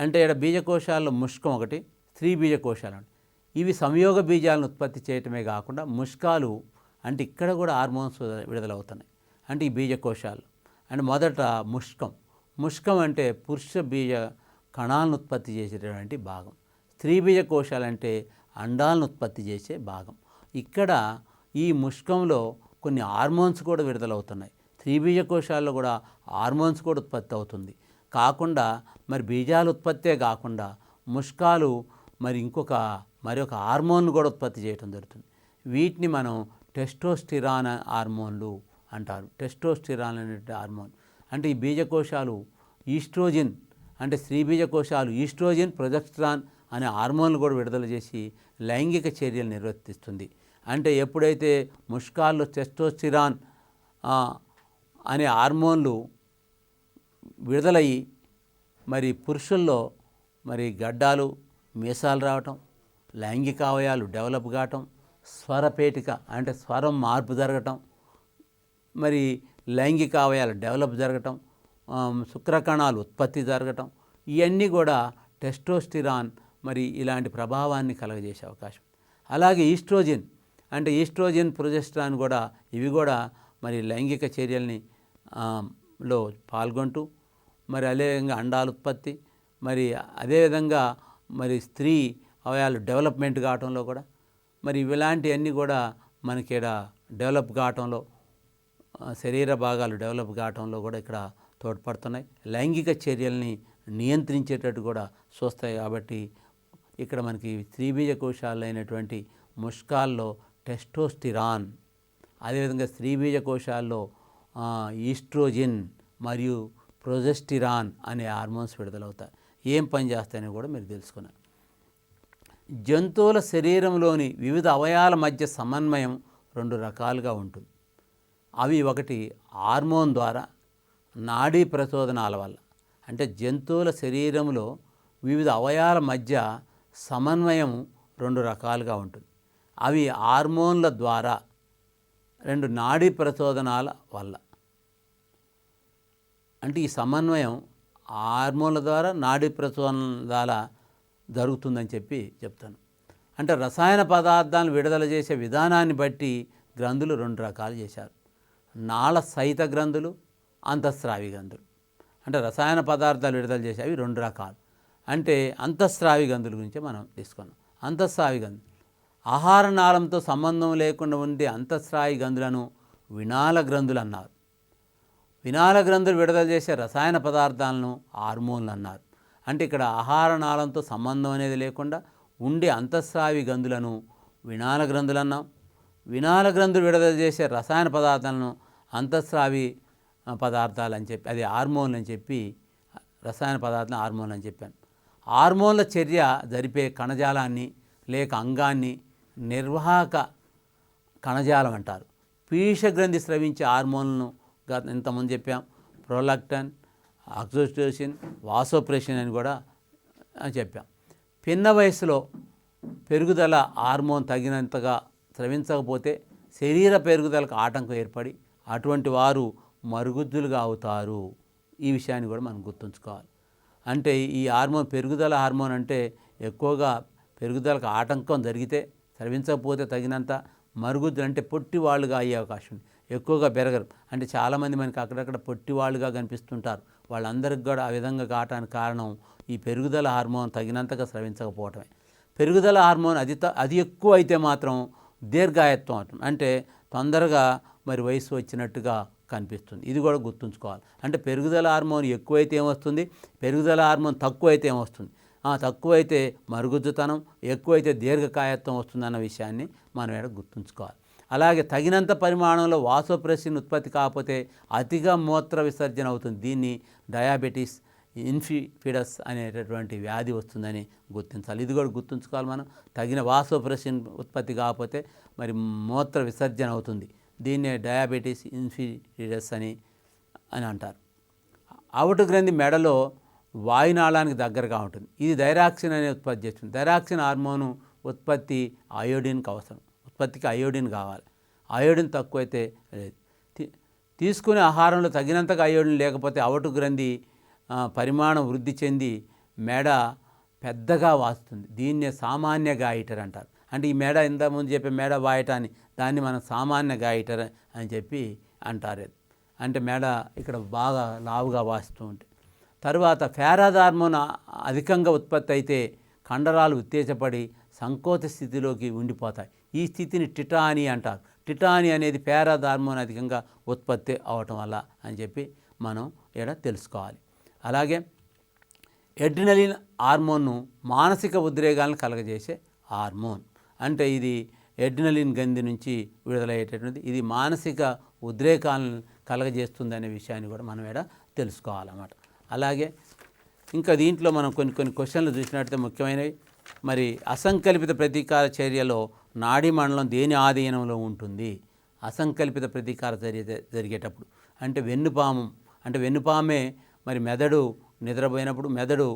అంటే ఇక్కడ బీజకోశాల్లో ముష్కం ఒకటి, స్త్రీ బీజకోశాలు అంటే ఇవి సంయోగ బీజాలను ఉత్పత్తి చేయటమే కాకుండా ముష్కాలు అంటే ఇక్కడ కూడా హార్మోన్స్ విడుదలవుతున్నాయి. అంటే ఈ బీజకోశాలు అంటే మొదట ముష్కం అంటే పురుష బీజ కణాలను ఉత్పత్తి చేసేటటువంటి భాగం. స్త్రీ బీజకోశాలు అంటే అండాలను ఉత్పత్తి చేసే భాగం. ఇక్కడ ఈ ముష్కంలో కొన్ని హార్మోన్స్ కూడా విడుదలవుతున్నాయి. స్త్రీ బీజకోశాల్లో కూడా హార్మోన్స్ కూడా ఉత్పత్తి అవుతుంది. కాకుండా మరి బీజాల ఉత్పత్తే కాకుండా ముష్కాలు మరొక హార్మోన్ కూడా ఉత్పత్తి చేయడం జరుగుతుంది. వీటిని మనం టెస్టోస్టిరాన్ హార్మోన్లు అంటారు. టెస్టోస్టిరాన్ అనే హార్మోన్ అంటే ఈ బీజకోశాలు ఈస్ట్రోజిన్, అంటే స్త్రీ బీజకోశాలు ఈస్ట్రోజిన్, ప్రొజెస్టరాన్ అనే హార్మోన్లు కూడా విడుదల చేసి లైంగిక చర్యలు నిర్వర్తిస్తుంది. అంటే ఎప్పుడైతే ముష్కాల్లో టెస్టోస్టిరాన్ అనే హార్మోన్లు విడుదలయ్యి మరి పురుషుల్లో మరి గడ్డాలు, మీసాలు రావటం, లైంగిక అవయాలు డెవలప్ కావటం, స్వరపేటిక అంటే స్వరం మార్పు జరగటం, మరి లైంగిక అవయాలు డెవలప్ జరగటం, శుక్రకణాలు ఉత్పత్తి జరగటం, ఇవన్నీ కూడా టెస్టోస్టిరాన్ మరి ఇలాంటి ప్రభావాన్ని కలగజేసే అవకాశం. అలాగే ఈస్ట్రోజన్ అంటే ఈస్ట్రోజన్, ప్రొజెస్ట్రాన్ కూడా ఇవి కూడా మరి లైంగిక చర్యల్ని లో పాల్గొంటూ మరి అదేవిధంగా అండాల ఉత్పత్తి, మరి అదేవిధంగా మరి స్త్రీ అవయాలు డెవలప్మెంట్ కావటంలో కూడా మరి ఇలాంటివన్నీ కూడా మనకి ఇక్కడ డెవలప్ కావటంలో, శరీర భాగాలు డెవలప్ కావటంలో కూడా ఇక్కడ తోడ్పడుతున్నాయి. లైంగిక చర్యల్ని నియంత్రించేటట్టు కూడా చూస్తాయి. కాబట్టి ఇక్కడ మనకి స్త్రీబీజ కోశాలు అయినటువంటి ముష్కాల్లో టెస్టోస్టిరాన్, అదేవిధంగా స్త్రీబీజ కోశాల్లో ఈస్ట్రోజిన్ మరియు ప్రొజెస్టిరాన్ అనే హార్మోన్స్ విడుదలవుతాయి. ఏం పని చేస్తాయని కూడా మీరు తెలుసుకున్నారు. జంతువుల శరీరంలోని వివిధ అవయవాల మధ్య సమన్వయం 2 రకాలుగా ఉంటుంది. అవి ఒకటి హార్మోన్ ద్వారా, నాడీ ప్రచోదనాల వల్ల. అంటే జంతువుల శరీరంలో వివిధ అవయవాల మధ్య సమన్వయం 2 రకాలుగా ఉంటుంది. అవి హార్మోన్ల ద్వారా, 2 నాడీ ప్రచోదనాల వల్ల. అంటే ఈ సమన్వయం హార్మోన్ల ద్వారా, నాడీ ప్రచోదనాల జరుగుతుందని చెప్తాను. అంటే రసాయన పదార్థాలను విడుదల చేసే విధానాన్ని బట్టి గ్రంథులు 2 రకాలు చేశారు. నాళ సహిత గ్రంథులు, అంతఃస్రావి గ్రంథులు. అంటే రసాయన పదార్థాలు విడుదల చేసేవి 2 రకాలు. అంటే అంతఃస్రావి గ్రంథుల గురించి మనం తీసుకున్నాం. అంతఃస్రావి గ్రంథులు ఆహార నాళంతో సంబంధం లేకుండా ఉండే అంతఃస్రావి గ్రంథులను వినాళ గ్రంథులు అన్నారు. వినాళ గ్రంథులు విడుదల చేసే రసాయన పదార్థాలను హార్మోన్లు అన్నారు. అంటే ఇక్కడ ఆహార నాళంతో సంబంధం అనేది లేకుండా ఉండే అంతఃస్రావి గ్రంథులను వినాళ గ్రంథులు అన్నాం. వినాళ గ్రంథులు విడుదల చేసే రసాయన పదార్థాలను అంతఃస్రావి పదార్థాలు అని చెప్పి, అది హార్మోన్లు అని చెప్పి, రసాయన పదార్థాలను హార్మోన్లు అని చెప్పాను. హార్మోన్ల చర్య జరిపే కణజాలాన్ని లేక అంగాన్ని నిర్వాహక కణజాలం అంటారు. పీయూష గ్రంథి స్రవించే హార్మోన్లను ఇంతకుముందు చెప్పాం. ప్రొలాక్టిన్, ఆక్సిటోసిన్, వాసోప్రెసిన్ అని కూడా చెప్పాం. పిన్న వయసులో పెరుగుదల హార్మోన్ తగినంతగా స్రవించకపోతే శరీర పెరుగుదలకు ఆటంకం ఏర్పడి అటువంటి వారు మరుగుజ్జులుగా అవుతారు. ఈ విషయాన్ని కూడా మనం గుర్తుంచుకోవాలి. అంటే ఈ హార్మోన్, పెరుగుదల హార్మోన్ అంటే ఎక్కువగా పెరుగుదలకు ఆటంకం జరిగితే, స్రవించకపోతే తగినంత మరుగుజ్జులు అంటే పొట్టి వాళ్ళుగా అయ్యే అవకాశం ఉంది. ఎక్కువగా పెరగరు. అంటే చాలామంది మనకి అక్కడక్కడ పొట్టి వాళ్ళుగా కనిపిస్తుంటారు. వాళ్ళందరికీ కూడా ఆ విధంగా కావటానికి కారణం ఈ పెరుగుదల హార్మోన్ తగినంతగా స్రవించకపోవటమే. పెరుగుదల హార్మోన్ అది ఎక్కువ అయితే మాత్రం దీర్ఘాయత్వం అవుతుంది. అంటే తొందరగా మరి వయసు వచ్చినట్టుగా కనిపిస్తుంది. ఇది కూడా గుర్తుంచుకోవాలి. అంటే పెరుగుదల హార్మోన్ ఎక్కువైతే ఏమొస్తుంది, పెరుగుదల హార్మోన్ తక్కువైతే ఏమొస్తుంది. తక్కువైతే మరుగుజ్జుతనం, ఎక్కువైతే దీర్ఘకాయత్వం వస్తుందన్న విషయాన్ని మనం ఇక్కడ గుర్తుంచుకోవాలి. అలాగే తగినంత పరిమాణంలో వాసోప్రెసిన్ ఉత్పత్తి కాకపోతే అతిగా మూత్ర విసర్జన అవుతుంది. దీన్ని డయాబెటీస్ ఇన్సిపిడస్ అనేటటువంటి వ్యాధి వస్తుందని గుర్తించాలి. ఇది కూడా గుర్తుంచుకోవాలి మనం. తగిన వాసోప్రెసిన్ ఉత్పత్తి కాకపోతే మరి మూత్ర విసర్జన అవుతుంది. దీన్నే డయాబెటీస్ ఇన్సిపిడస్ అని అంటారు. అవటు గ్రంథి మెడలో వాయునాళానికి దగ్గరగా ఉంటుంది. ఇది థైరాక్సిన్ అనే ఉత్పత్తి చేస్తుంది. థైరాక్సిన్ హార్మోను ఉత్పత్తి అయోడిన్కి అవసరం. ఉత్పత్తికి అయోడిన్ కావాలి. అయోడిన్ తక్కువైతే తీసుకునే ఆహారంలో తగినంతగా అయోడిన్ లేకపోతే అవటు గ్రంథి పరిమాణం వృద్ధి చెంది మెడ పెద్దగా వాస్తుంది. దీన్నే సామాన్య గాయిటర్ అంటారు. అంటే ఈ మెడ ఇంతకుముందు చెప్పే మెడ వాయటాన్ని దాన్ని మనం సామాన్య గాయిటర్ అని చెప్పి అంటారు. అంటే మెడ ఇక్కడ బాగా లావుగా వాస్తూ ఉంటుంది. తరువాత ఫెరాజ్ హార్మోన్ అధికంగా ఉత్పత్తి అయితే కండరాలు ఉత్తేజపడి సంకోచ స్థితిలోకి ఉండిపోతాయి. ఈ స్థితిని టిటానీ అంటారు. టిటానీ అనేది ఫెరాజ్ హార్మోన్ అధికంగా ఉత్పత్తి అవటం వల్ల అని చెప్పి మనం ఇక్కడ తెలుసుకోవాలి. అలాగే ఎడ్రినలిన్ హార్మోన్ను మానసిక ఉద్రేగాలను కలగజేసే హార్మోన్. అంటే ఇది ఎడ్రినలిన్ గ్రంథి నుంచి విడుదలయ్యేటటువంటిది. ఇది మానసిక ఉద్రేకాలను కలగజేస్తుంది విషయాన్ని కూడా మనం ఇక్కడ తెలుసుకోవాలన్నమాట. అలాగే ఇంకా దీంట్లో మనం కొన్ని క్వశ్చన్లు చూసినట్లయితే ముఖ్యమైనవి. మరి అసంకల్పిత ప్రతీకార చర్యలో నాడీ మండలం దేని ఆధీనంలో ఉంటుంది? అసంకల్పిత ప్రతీకార చర్య జరిగేటప్పుడు అంటే వెన్నుపామే మరి మెదడు నిద్రపోయినప్పుడు మెదడు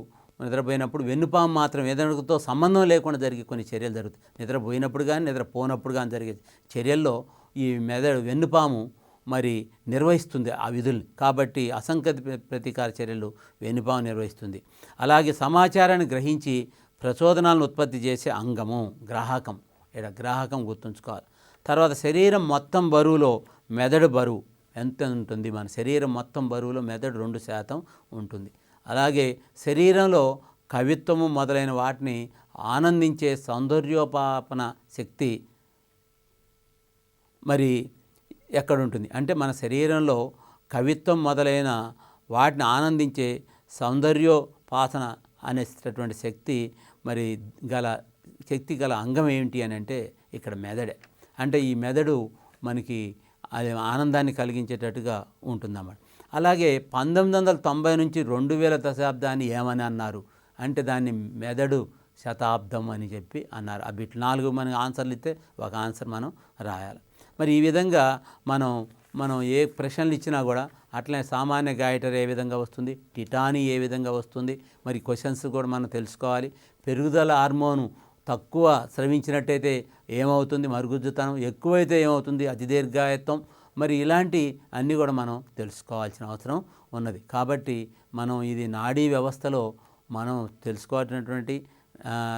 నిద్రపోయినప్పుడు వెన్నుపాము మాత్రం మెదడుతో సంబంధం లేకుండా జరిగే కొన్ని చర్యలు జరుగుతాయి. నిద్రపోయినప్పుడు కానీ నిద్రపోనప్పుడు కానీ జరిగే చర్యల్లో ఈ వెన్నుపాము మరి నిర్వహిస్తుంది ఆ విధుల్ని. కాబట్టి అసంకేత ప్రతీకార చర్యలు వెన్నుపాము నిర్వహిస్తుంది. అలాగే సమాచారాన్ని గ్రహించి ప్రచోదనాలను ఉత్పత్తి చేసే అంగము గ్రాహకం. ఇక్కడ గ్రాహకం గుర్తుంచుకోవాలి. తర్వాత శరీరం మొత్తం బరువులో మెదడు బరువు ఎంత ఉంటుంది? మన శరీరం మొత్తం బరువులో మెదడు 2% ఉంటుంది. అలాగే శరీరంలో కవిత్వము మొదలైన వాటిని ఆనందించే సౌందర్యోపాపన శక్తి మరి ఎక్కడుంటుంది అంటే మన శరీరంలో కవిత్వం మొదలైన వాటిని ఆనందించే సౌందర్యోపాసన అనేటటువంటి శక్తి మరి గల అంగం ఏమిటి అని అంటే ఇక్కడ మెదడే. అంటే ఈ మెదడు మనకి అది ఆనందాన్ని కలిగించేటట్టుగా ఉంటుందన్నమాట. అలాగే 1990 నుంచి 2000 దశాబ్దాన్ని ఏమని అన్నారు అంటే దాన్ని మెదడు శతాబ్దం అని చెప్పి అన్నారు. అవి 4 మనకి ఆన్సర్లు ఇస్తే ఒక ఆన్సర్ మనం రాయాలి. మరి ఈ విధంగా మనం ఏ ప్రశ్నలు ఇచ్చినా కూడా అట్లనే సామాన్య గాయటర్ ఏ విధంగా వస్తుంది, టిటానీ ఏ విధంగా వస్తుంది, మరి క్వశ్చన్స్ కూడా మనం తెలుసుకోవాలి. పెరుగుదల హార్మోను తక్కువ స్రవించినట్టయితే ఏమవుతుంది, మరుగుజ్జుతనం ఎక్కువైతే ఏమవుతుంది, అతిదీర్ఘాయత్వం, మరి ఇలాంటి అన్నీ కూడా మనం తెలుసుకోవాల్సిన అవసరం ఉన్నది. కాబట్టి మనం ఇది నాడీ వ్యవస్థలో మనం తెలుసుకోవాల్సినటువంటి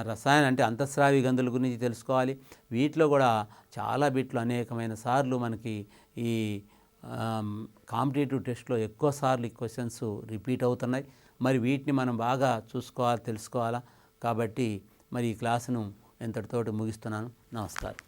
రసాయన అంటే అంతఃస్రావి గంధుల గురించి తెలుసుకోవాలి. వీటిలో కూడా చాలా బిట్లు అనేకమైన సార్లు మనకి ఈ కాంపిటేటివ్ టెస్ట్లో ఎక్కువ సార్లు ఈ క్వశ్చన్స్ రిపీట్ అవుతున్నాయి. మరి వీటిని మనం బాగా చూసుకోవాలి, తెలుసుకోవాలా. కాబట్టి మరి ఈ క్లాసును ఇంతటితోటి ముగిస్తున్నాను. నమస్కారం.